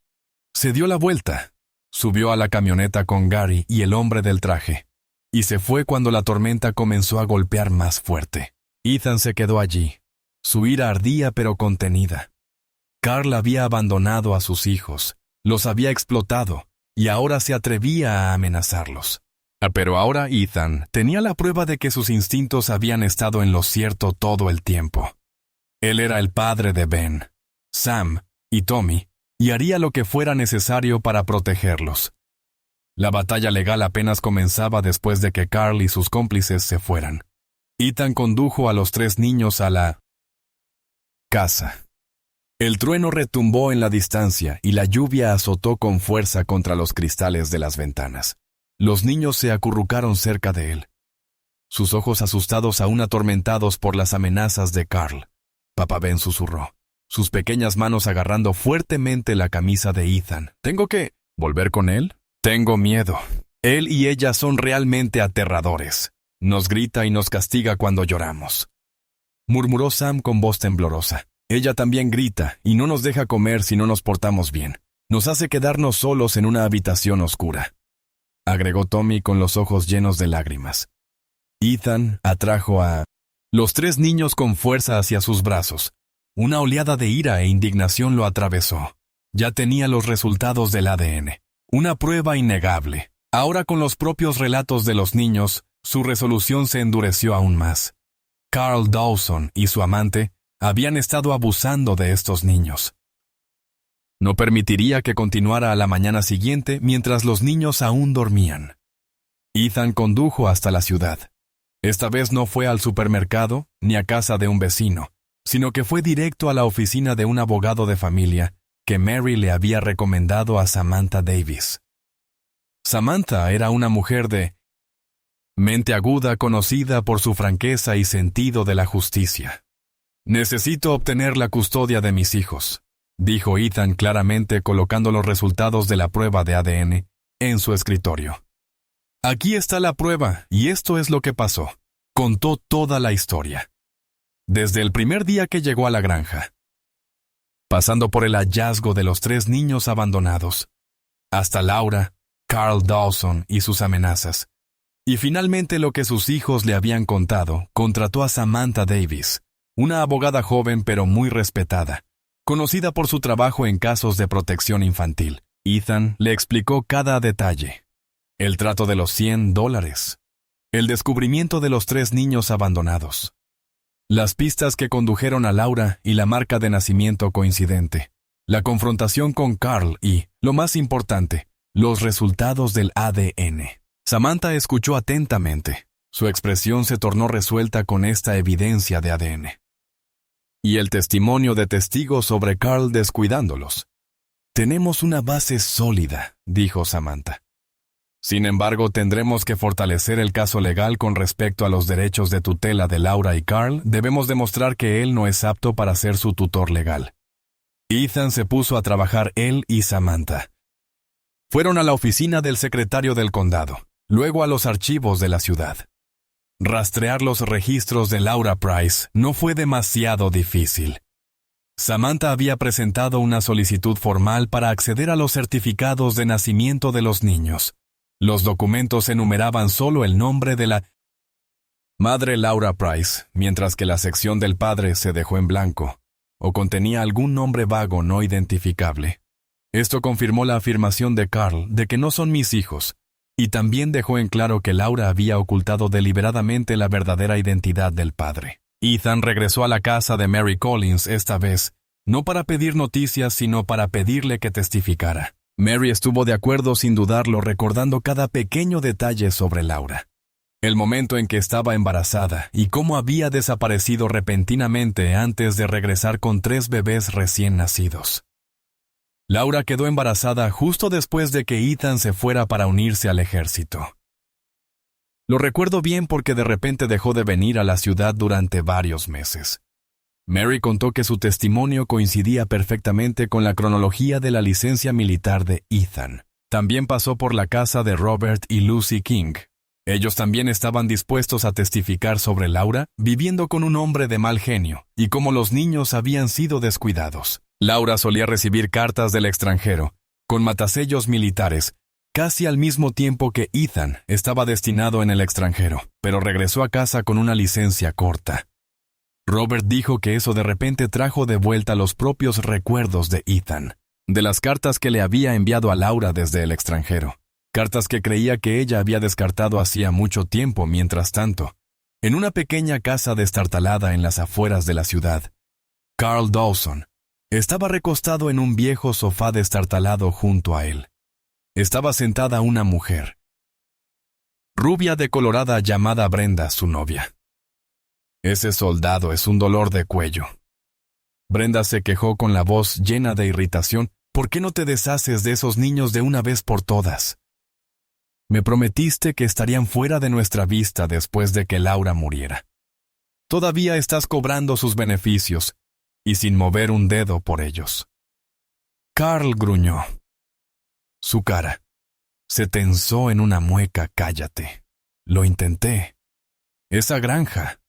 Se dio la vuelta, subió a la camioneta con Gary y el hombre del traje, y se fue cuando la tormenta comenzó a golpear más fuerte. Ethan se quedó allí. Su ira ardía pero contenida. Carl había abandonado a sus hijos, los había explotado, y ahora se atrevía a amenazarlos. Pero ahora Ethan tenía la prueba de que sus instintos habían estado en lo cierto todo el tiempo. Él era el padre de Ben, Sam y Tommy, y haría lo que fuera necesario para protegerlos. La batalla legal apenas comenzaba después de que Carl y sus cómplices se fueran. Ethan condujo a los 3 niños a la casa. El trueno retumbó en la distancia y la lluvia azotó con fuerza contra los cristales de las ventanas. Los niños se acurrucaron cerca de él, sus ojos asustados aún atormentados por las amenazas de Carl. Papá Ben susurró, sus pequeñas manos agarrando fuertemente la camisa de Ethan. «¿Tengo que volver con él? Tengo miedo. Él y ella son realmente aterradores. Nos grita y nos castiga cuando lloramos», murmuró Sam con voz temblorosa. «Ella también grita y no nos deja comer si no nos portamos bien. Nos hace quedarnos solos en una habitación oscura», agregó Tommy con los ojos llenos de lágrimas. Ethan atrajo a los 3 niños con fuerza hacia sus brazos. Una oleada de ira e indignación lo atravesó. Ya tenía los resultados del ADN, una prueba innegable. Ahora con los propios relatos de los niños, su resolución se endureció aún más. Carl Dawson y su amante habían estado abusando de estos niños. No permitiría que continuara a la mañana siguiente mientras los niños aún dormían. Ethan condujo hasta la ciudad. Esta vez no fue al supermercado ni a casa de un vecino, sino que fue directo a la oficina de un abogado de familia que Mary le había recomendado a Samantha Davis. Samantha era una mujer de mente aguda conocida por su franqueza y sentido de la justicia. «Necesito obtener la custodia de mis hijos», dijo Ethan claramente colocando los resultados de la prueba de ADN en su escritorio. «Aquí está la prueba y esto es lo que pasó». Contó toda la historia. Desde el primer día que llegó a la granja, pasando por el hallazgo de los 3 niños abandonados, hasta Laura, Carl Dawson y sus amenazas, y finalmente lo que sus hijos le habían contado, contrató a Samantha Davis, una abogada joven pero muy respetada, conocida por su trabajo en casos de protección infantil. Ethan le explicó cada detalle. El trato de los $100, el descubrimiento de los 3 niños abandonados, las pistas que condujeron a Laura y la marca de nacimiento coincidente, la confrontación con Carl y, lo más importante, los resultados del ADN. Samantha escuchó atentamente. Su expresión se tornó resuelta con esta evidencia de ADN. Y el testimonio de testigos sobre Carl descuidándolos. «Tenemos una base sólida», dijo Samantha. «Sin embargo, tendremos que fortalecer el caso legal con respecto a los derechos de tutela de Laura y Carl. Debemos demostrar que él no es apto para ser su tutor legal». Ethan se puso a trabajar él y Samantha. Fueron a la oficina del secretario del condado, luego a los archivos de la ciudad. Rastrear los registros de Laura Price no fue demasiado difícil. Samantha había presentado una solicitud formal para acceder a los certificados de nacimiento de los niños. Los documentos enumeraban solo el nombre de la madre Laura Price, mientras que la sección del padre se dejó en blanco, o contenía algún nombre vago no identificable. Esto confirmó la afirmación de Carl de que no son mis hijos, y también dejó en claro que Laura había ocultado deliberadamente la verdadera identidad del padre. Ethan regresó a la casa de Mary Collins esta vez, no para pedir noticias, sino para pedirle que testificara. Mary estuvo de acuerdo sin dudarlo, recordando cada pequeño detalle sobre Laura. El momento en que estaba embarazada y cómo había desaparecido repentinamente antes de regresar con 3 bebés recién nacidos. Laura quedó embarazada justo después de que Ethan se fuera para unirse al ejército. Lo recuerdo bien porque de repente dejó de venir a la ciudad durante varios meses. Mary contó que su testimonio coincidía perfectamente con la cronología de la licencia militar de Ethan. También pasó por la casa de Robert y Lucy King. Ellos también estaban dispuestos a testificar sobre Laura, viviendo con un hombre de mal genio, y cómo los niños habían sido descuidados. Laura solía recibir cartas del extranjero, con matasellos militares, casi al mismo tiempo que Ethan estaba destinado en el extranjero, pero regresó a casa con una licencia corta. Robert dijo que eso de repente trajo de vuelta los propios recuerdos de Ethan, de las cartas que le había enviado a Laura desde el extranjero, cartas que creía que ella había descartado hacía mucho tiempo. Mientras tanto, en una pequeña casa destartalada en las afueras de la ciudad, Carl Dawson estaba recostado en un viejo sofá destartalado junto a él. Estaba sentada una mujer, rubia decolorada llamada Brenda, su novia. Ese soldado es un dolor de cuello. Brenda se quejó con la voz llena de irritación. ¿Por qué no te deshaces de esos niños de una vez por todas? Me prometiste que estarían fuera de nuestra vista después de que Laura muriera. Todavía estás cobrando sus beneficios, y sin mover un dedo por ellos. Carl gruñó. Su cara se tensó en una mueca. Cállate. Lo intenté. Esa granja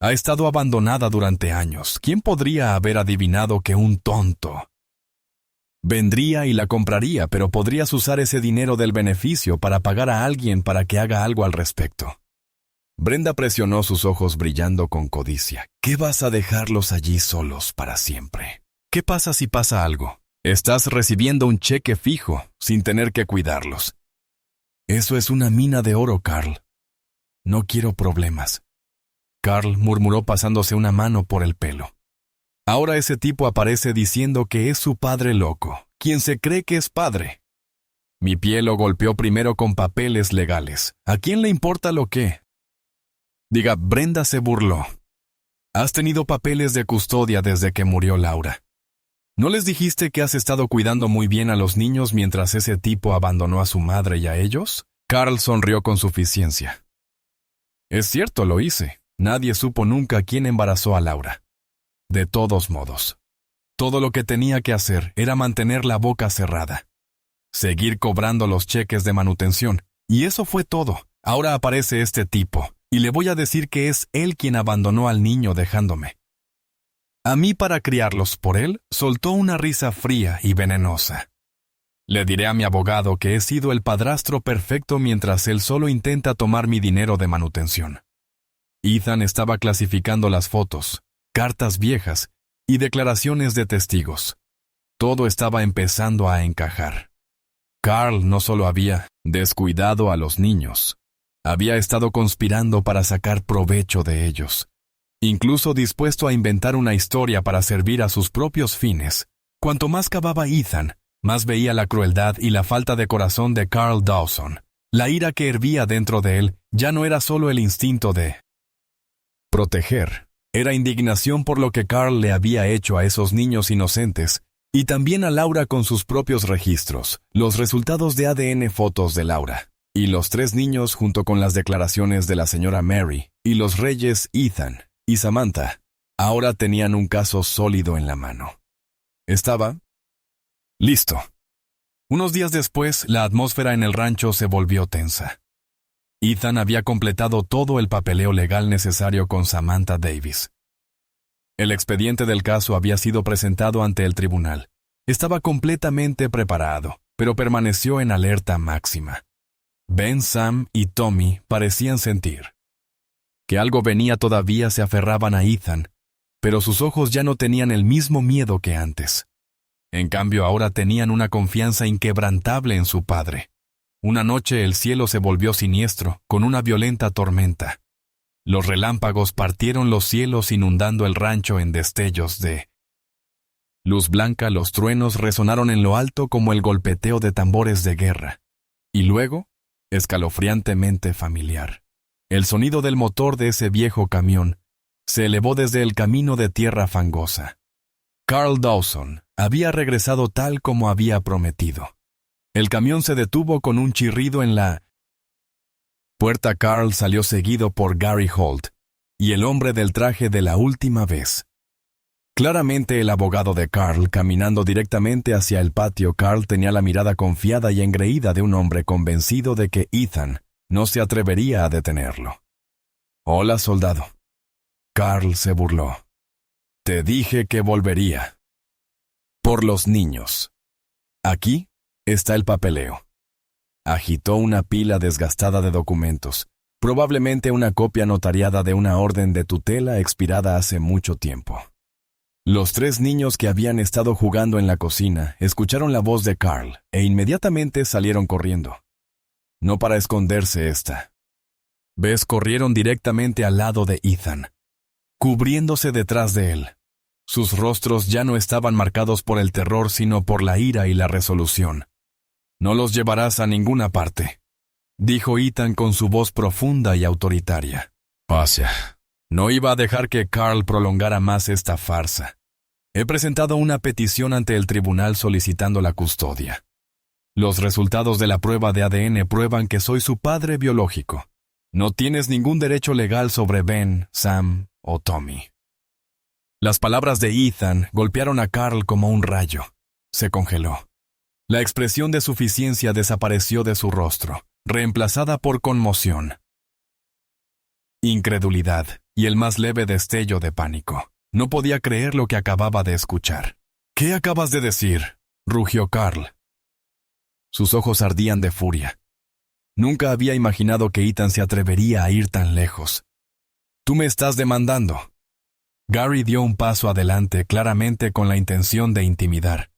ha estado abandonada durante años. ¿Quién podría haber adivinado que un tonto vendría y la compraría, pero podrías usar ese dinero del beneficio para pagar a alguien para que haga algo al respecto? Brenda presionó sus ojos brillando con codicia. ¿Qué vas a dejarlos allí solos para siempre? ¿Qué pasa si pasa algo? Estás recibiendo un cheque fijo, sin tener que cuidarlos. Eso es una mina de oro, Carl. No quiero problemas. Carl murmuró pasándose una mano por el pelo. Ahora ese tipo aparece diciendo que es su padre loco, quien se cree que es padre. Mi pie lo golpeó primero con papeles legales. ¿A quién le importa lo que? Diga, Brenda se burló. Has tenido papeles de custodia desde que murió Laura. ¿No les dijiste que has estado cuidando muy bien a los niños mientras ese tipo abandonó a su madre y a ellos? Carl sonrió con suficiencia. Es cierto, lo hice. Nadie supo nunca quién embarazó a Laura. De todos modos, todo lo que tenía que hacer era mantener la boca cerrada. Seguir cobrando los cheques de manutención. Y eso fue todo. Ahora aparece este tipo, y le voy a decir que es él quien abandonó al niño dejándome. A mí para criarlos por él, soltó una risa fría y venenosa. Le diré a mi abogado que he sido el padrastro perfecto mientras él solo intenta tomar mi dinero de manutención. Ethan estaba clasificando las fotos, cartas viejas y declaraciones de testigos. Todo estaba empezando a encajar. Carl no solo había descuidado a los niños, había estado conspirando para sacar provecho de ellos. Incluso dispuesto a inventar una historia para servir a sus propios fines. Cuanto más cavaba Ethan, más veía la crueldad y la falta de corazón de Carl Dawson. La ira que hervía dentro de él ya no era solo el instinto de proteger. Era indignación por lo que Carl le había hecho a esos niños inocentes, y también a Laura con sus propios registros, los resultados de ADN fotos de Laura, y los 3 niños junto con las declaraciones de la señora Mary, y los reyes Ethan y Samantha, ahora tenían un caso sólido en la mano. Estaba listo. Unos días después, la atmósfera en el rancho se volvió tensa. Ethan había completado todo el papeleo legal necesario con Samantha Davis. El expediente del caso había sido presentado ante el tribunal. Estaba completamente preparado, pero permaneció en alerta máxima. Ben, Sam y Tommy parecían sentir que algo venía. Todavía se aferraban a Ethan, pero sus ojos ya no tenían el mismo miedo que antes. En cambio, ahora tenían una confianza inquebrantable en su padre. Una noche el cielo se volvió siniestro, con una violenta tormenta. Los relámpagos partieron los cielos inundando el rancho en destellos de Luz blanca, los truenos resonaron en lo alto como el golpeteo de tambores de guerra. Y luego, escalofriantemente familiar, el sonido del motor de ese viejo camión se elevó desde el camino de tierra fangosa. Carl Dawson había regresado tal como había prometido. El camión se detuvo con un chirrido en la puerta. Carl salió seguido por Gary Holt y el hombre del traje de la última vez. Claramente el abogado de Carl, caminando directamente hacia el patio. Carl tenía la mirada confiada y engreída de un hombre convencido de que Ethan no se atrevería a detenerlo. «Hola, soldado». Carl se burló. «Te dije que volvería». «Por los niños. Aquí está el papeleo». Agitó una pila desgastada de documentos, probablemente una copia notariada de una orden de tutela expirada hace mucho tiempo. Los 3 niños que habían estado jugando en la cocina escucharon la voz de Carl e inmediatamente salieron corriendo. No para esconderse esta vez, corrieron directamente al lado de Ethan, cubriéndose detrás de él. Sus rostros ya no estaban marcados por el terror, sino por la ira y la resolución. «No los llevarás a ninguna parte», dijo Ethan con su voz profunda y autoritaria. «Pasa». No iba a dejar que Carl prolongara más esta farsa. «He presentado una petición ante el tribunal solicitando la custodia. Los resultados de la prueba de ADN prueban que soy su padre biológico. No tienes ningún derecho legal sobre Ben, Sam o Tommy». Las palabras de Ethan golpearon a Carl como un rayo. Se congeló. La expresión de suficiencia desapareció de su rostro, reemplazada por conmoción, incredulidad y el más leve destello de pánico. No podía creer lo que acababa de escuchar. «¿Qué acabas de decir?», rugió Carl. Sus ojos ardían de furia. Nunca había imaginado que Ethan se atrevería a ir tan lejos. «Tú me estás demandando». Gary dio un paso adelante, claramente con la intención de intimidar.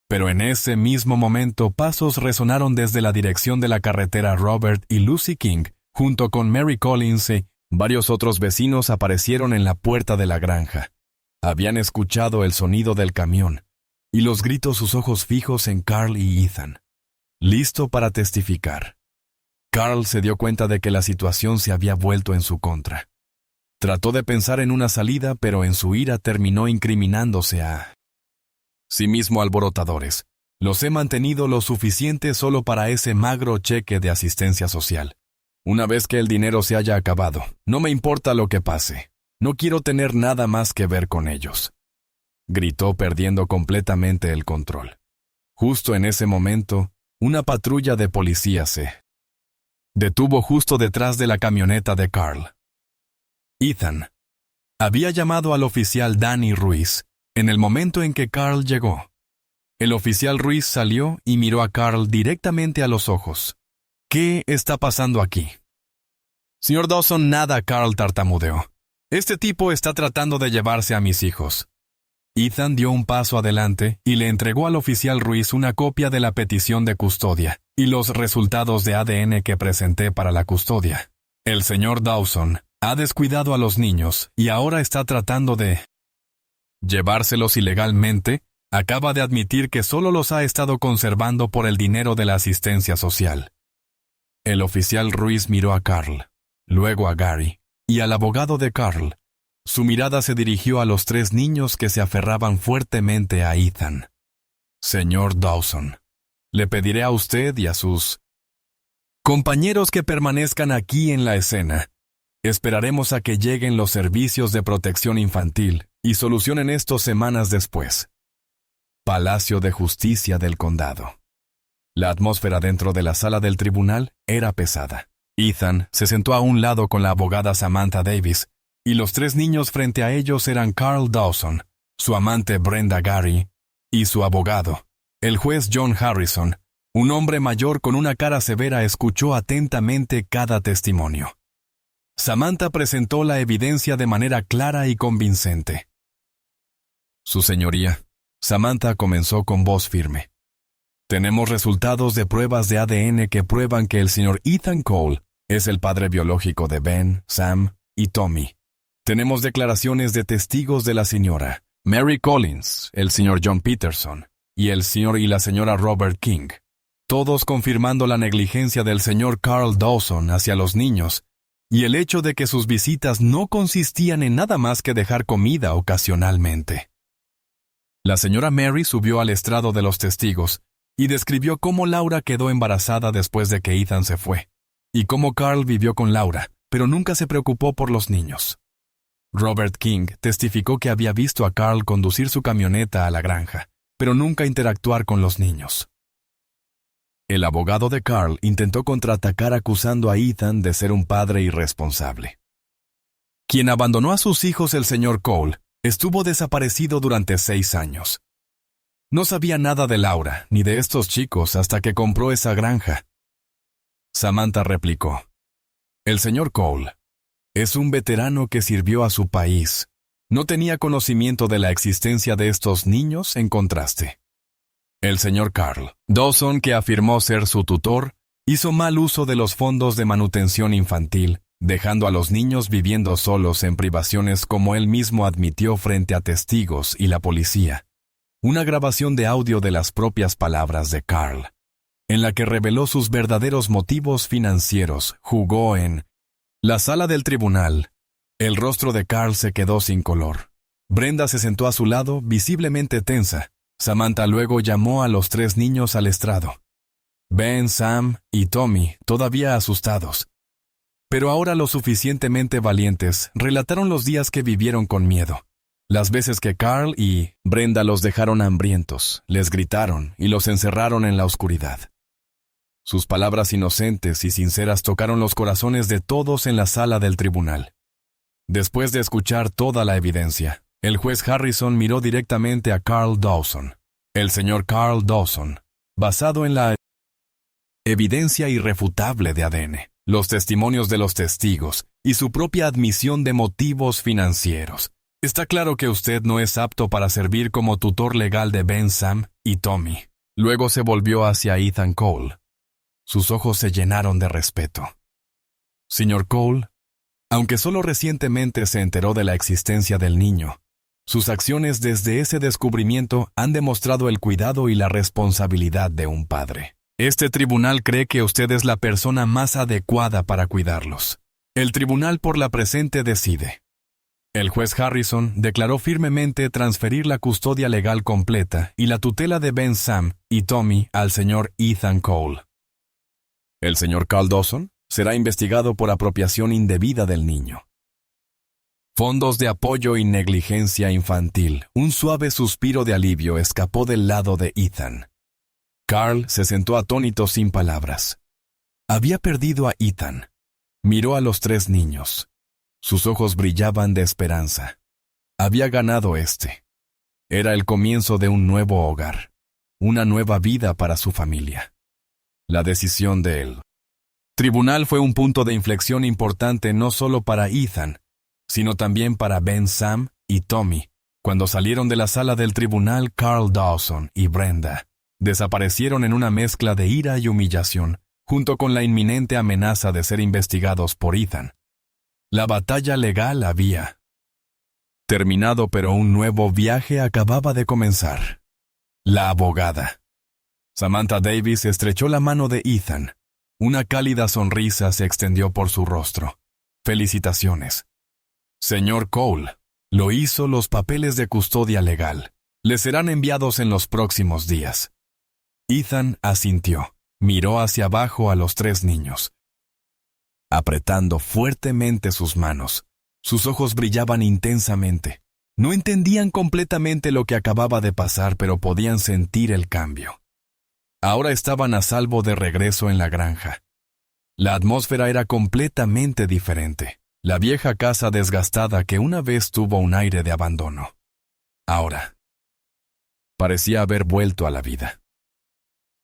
Pero en ese mismo momento pasos resonaron desde la dirección de la carretera. Robert y Lucy King, junto con Mary Collins y varios otros vecinos, aparecieron en la puerta de la granja. Habían escuchado el sonido del camión y los gritos, sus ojos fijos en Carl y Ethan, listo para testificar. Carl se dio cuenta de que la situación se había vuelto en su contra. Trató de pensar en una salida, pero en su ira terminó incriminándose a sí mismo. «Alborotadores. Los he mantenido lo suficiente solo para ese magro cheque de asistencia social. Una vez que el dinero se haya acabado, no me importa lo que pase. No quiero tener nada más que ver con ellos», gritó, perdiendo completamente el control. Justo en ese momento, una patrulla de policía se detuvo justo detrás de la camioneta de Carl. Ethan había llamado al oficial Danny Ruiz en el momento en que Carl llegó. El oficial Ruiz salió y miró a Carl directamente a los ojos. «¿Qué está pasando aquí?» «Señor Dawson, nada», Carl tartamudeó. «Este tipo está tratando de llevarse a mis hijos». Ethan dio un paso adelante y le entregó al oficial Ruiz una copia de la petición de custodia y los resultados de ADN que presenté para la custodia. «El señor Dawson ha descuidado a los niños y ahora está tratando de llevárselos ilegalmente. Acaba de admitir que solo los ha estado conservando por el dinero de la asistencia social». El oficial Ruiz miró a Carl, luego a Gary y al abogado de Carl. Su mirada se dirigió a los 3 niños que se aferraban fuertemente a Ethan. «Señor Dawson, le pediré a usted y a sus compañeros que permanezcan aquí en la escena. Esperaremos a que lleguen los servicios de protección infantil y solucionen esto semanas después». Palacio de Justicia del Condado. La atmósfera dentro de la sala del tribunal era pesada. Ethan se sentó a un lado con la abogada Samantha Davis, y los 3 niños frente a ellos eran Carl Dawson, su amante Brenda Gary, y su abogado, el juez John Harrison. Un hombre mayor con una cara severa escuchó atentamente cada testimonio. Samantha presentó la evidencia de manera clara y convincente. «Su señoría», Samantha comenzó con voz firme, «tenemos resultados de pruebas de ADN que prueban que el señor Ethan Cole es el padre biológico de Ben, Sam y Tommy. Tenemos declaraciones de testigos de la señora, Mary Collins, el señor John Peterson y el señor y la señora Robert King, todos confirmando la negligencia del señor Carl Dawson hacia los niños y el hecho de que sus visitas no consistían en nada más que dejar comida ocasionalmente. La señora Mary subió al estrado de los testigos y describió cómo Laura quedó embarazada después de que Ethan se fue, y cómo Carl vivió con Laura, pero nunca se preocupó por los niños. Robert King testificó que había visto a Carl conducir su camioneta a la granja, pero nunca interactuar con los niños. El abogado de Carl intentó contraatacar acusando a Ethan de ser un padre irresponsable. Quien abandonó a sus hijos, el señor Cole, estuvo desaparecido durante 6 años. No sabía nada de Laura ni de estos chicos hasta que compró esa granja. Samantha replicó: «El señor Cole es un veterano que sirvió a su país. No tenía conocimiento de la existencia de estos niños en contraste. El señor Carl Dawson, que afirmó ser su tutor, hizo mal uso de los fondos de manutención infantil, dejando a los niños viviendo solos en privaciones como él mismo admitió frente a testigos y la policía. Una grabación de audio de las propias palabras de Carl, en la que reveló sus verdaderos motivos financieros, jugó en la sala del tribunal. El rostro de Carl se quedó sin color. Brenda se sentó a su lado, visiblemente tensa. Samantha luego llamó a los 3 niños al estrado. Ben, Sam y Tommy, todavía asustados, pero ahora lo suficientemente valientes, relataron los días que vivieron con miedo. Las veces que Carl y Brenda los dejaron hambrientos, les gritaron y los encerraron en la oscuridad. Sus palabras inocentes y sinceras tocaron los corazones de todos en la sala del tribunal. Después de escuchar toda la evidencia, el juez Harrison miró directamente a Carl Dawson. El señor Carl Dawson, basado en la evidencia irrefutable de ADN, los testimonios de los testigos y su propia admisión de motivos financieros. Está claro que usted no es apto para servir como tutor legal de Ben, Sam y Tommy. Luego se volvió hacia Ethan Cole. Sus ojos se llenaron de respeto. Señor Cole, aunque solo recientemente se enteró de la existencia del niño, sus acciones desde ese descubrimiento han demostrado el cuidado y la responsabilidad de un padre. Este tribunal cree que usted es la persona más adecuada para cuidarlos. El tribunal por la presente decide. El juez Harrison declaró firmemente transferir la custodia legal completa y la tutela de Ben, Sam y Tommy al señor Ethan Cole. El señor Carl Dawson será investigado por apropiación indebida del niño. Fondos de apoyo y negligencia infantil. Un suave suspiro de alivio escapó del lado de Ethan. Carl se sentó atónito sin palabras. Había perdido a Ethan. Miró a los 3 niños. Sus ojos brillaban de esperanza. Había ganado este. Era el comienzo de un nuevo hogar, una nueva vida para su familia. La decisión del tribunal fue un punto de inflexión importante no solo para Ethan, sino también para Ben, Sam y Tommy. Cuando salieron de la sala del tribunal, Carl Dawson y Brenda desaparecieron en una mezcla de ira y humillación, junto con la inminente amenaza de ser investigados por Ethan. La batalla legal había terminado, pero un nuevo viaje acababa de comenzar. La abogada Samantha Davis estrechó la mano de Ethan. Una cálida sonrisa se extendió por su rostro. «Felicitaciones. Señor Cole, lo hizo. Los papeles de custodia legal le serán enviados en los próximos días». Ethan asintió. Miró hacia abajo a los 3 niños, apretando fuertemente sus manos. Sus ojos brillaban intensamente. No entendían completamente lo que acababa de pasar, pero podían sentir el cambio. Ahora estaban a salvo de regreso en la granja. La atmósfera era completamente diferente. La vieja casa desgastada que una vez tuvo un aire de abandono, ahora parecía haber vuelto a la vida.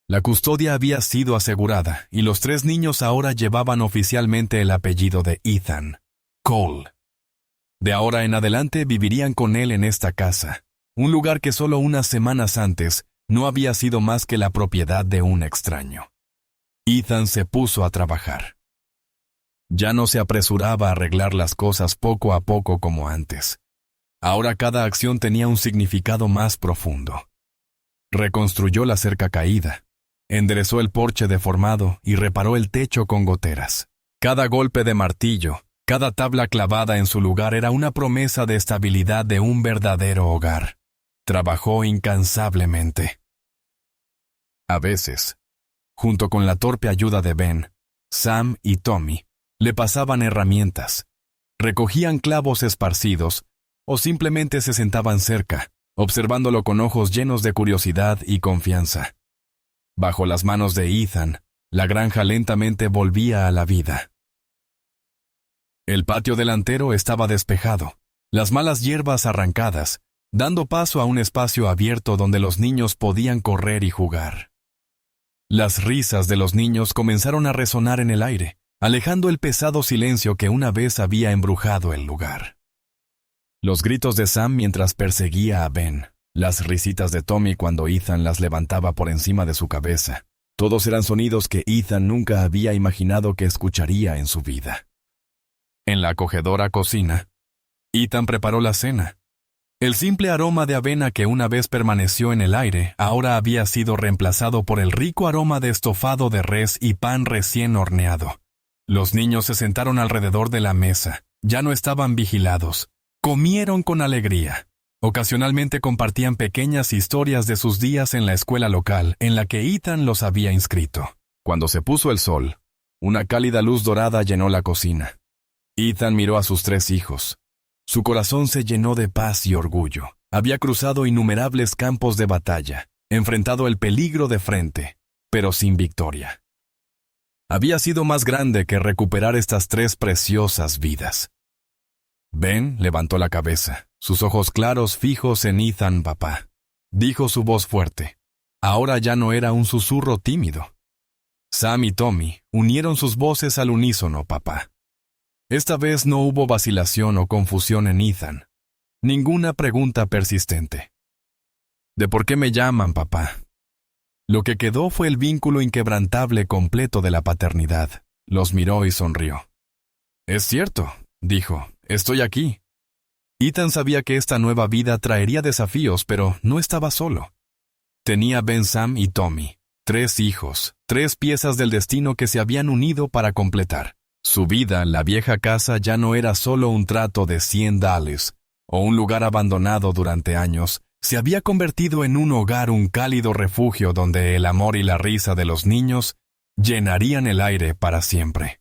La custodia había sido asegurada y los 3 niños ahora llevaban oficialmente el apellido de Ethan Cole. De ahora en adelante vivirían con él en esta casa, un lugar que solo unas semanas antes no había sido más que la propiedad de un extraño. Ethan se puso a trabajar. Ya no se apresuraba a arreglar las cosas poco a poco como antes. Ahora cada acción tenía un significado más profundo. Reconstruyó la cerca caída, enderezó el porche deformado y reparó el techo con goteras. Cada golpe de martillo, cada tabla clavada en su lugar era una promesa de estabilidad de un verdadero hogar. Trabajó incansablemente. A veces, junto con la torpe ayuda de Ben, Sam y Tommy le pasaban herramientas, recogían clavos esparcidos o simplemente se sentaban cerca, observándolo con ojos llenos de curiosidad y confianza. Bajo las manos de Ethan, la granja lentamente volvía a la vida. El patio delantero estaba despejado, las malas hierbas arrancadas, dando paso a un espacio abierto donde los niños podían correr y jugar. Las risas de los niños comenzaron a resonar en el aire, alejando el pesado silencio que una vez había embrujado el lugar. Los gritos de Sam mientras perseguía a Ben, las risitas de Tommy cuando Ethan las levantaba por encima de su cabeza, todos eran sonidos que Ethan nunca había imaginado que escucharía en su vida. En la acogedora cocina, Ethan preparó la cena. El simple aroma de avena que una vez permaneció en el aire ahora había sido reemplazado por el rico aroma de estofado de res y pan recién horneado. Los niños se sentaron alrededor de la mesa, ya no estaban vigilados, comieron con alegría. Ocasionalmente compartían pequeñas historias de sus días en la escuela local en la que Ethan los había inscrito. Cuando se puso el sol, una cálida luz dorada llenó la cocina. Ethan miró a sus 3 hijos. Su corazón se llenó de paz y orgullo. Había cruzado innumerables campos de batalla, enfrentado el peligro de frente, pero sin victoria. Había sido más grande que recuperar estas 3 preciosas vidas. Ben levantó la cabeza, sus ojos claros fijos en Ethan papá. Dijo su voz fuerte. Ahora ya no era un susurro tímido. Sam y Tommy unieron sus voces al unísono papá. Esta vez no hubo vacilación o confusión en Ethan. Ninguna pregunta persistente. ¿De por qué me llaman, papá? Lo que quedó fue el vínculo inquebrantable completo de la paternidad. Los miró y sonrió. Es cierto, dijo, estoy aquí. Ethan sabía que esta nueva vida traería desafíos, pero no estaba solo. Tenía Ben, Sam y Tommy, 3 hijos, 3 piezas del destino que se habían unido para completar. Su vida, la vieja casa, ya no era solo un trato de $100 o un lugar abandonado durante años. Se había convertido en un hogar, un cálido refugio donde el amor y la risa de los niños llenarían el aire para siempre.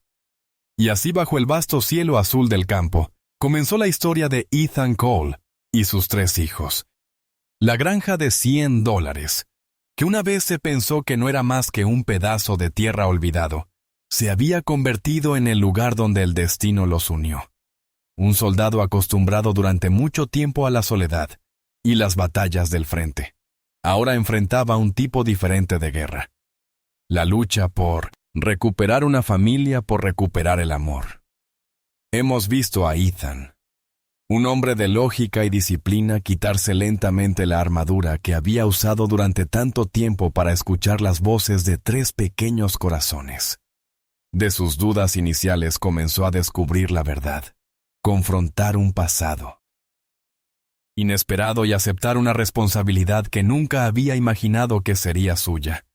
Y así, bajo el vasto cielo azul del campo, comenzó la historia de Ethan Cole y sus 3 hijos. La granja de $100, que una vez se pensó que no era más que un pedazo de tierra olvidado, se había convertido en el lugar donde el destino los unió. Un soldado acostumbrado durante mucho tiempo a la soledad y las batallas del frente, ahora enfrentaba un tipo diferente de guerra. La lucha por recuperar una familia, por recuperar el amor. Hemos visto a Ethan, un hombre de lógica y disciplina, quitarse lentamente la armadura que había usado durante tanto tiempo para escuchar las voces de 3 pequeños corazones. De sus dudas iniciales comenzó a descubrir la verdad, confrontar un pasado inesperado y aceptar una responsabilidad que nunca había imaginado que sería suya.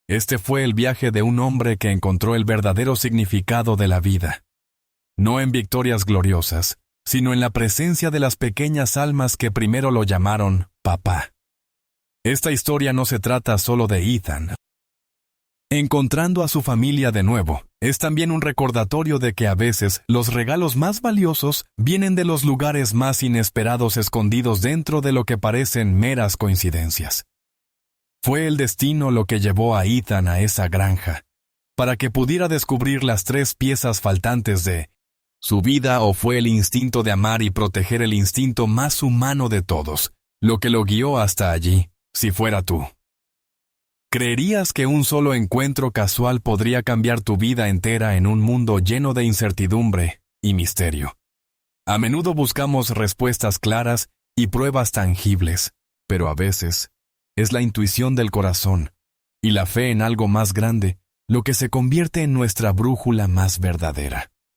Este fue el viaje de un hombre que encontró el verdadero significado de la vida. No en victorias gloriosas, sino en la presencia de las pequeñas almas que primero lo llamaron papá. Esta historia no se trata solo de Ethan. Encontrando a su familia de nuevo, es también un recordatorio de que a veces los regalos más valiosos vienen de los lugares más inesperados, escondidos dentro de lo que parecen meras coincidencias. Fue el destino lo que llevó a Ethan a esa granja, para que pudiera descubrir las 3 piezas faltantes de su vida, o fue el instinto de amar y proteger, el instinto más humano de todos, lo que lo guió hasta allí, si fuera tú. ¿Creerías que un solo encuentro casual podría cambiar tu vida entera en un mundo lleno de incertidumbre y misterio? A menudo buscamos respuestas claras y pruebas tangibles, pero a veces es la intuición del corazón y la fe en algo más grande lo que se convierte en nuestra brújula más verdadera.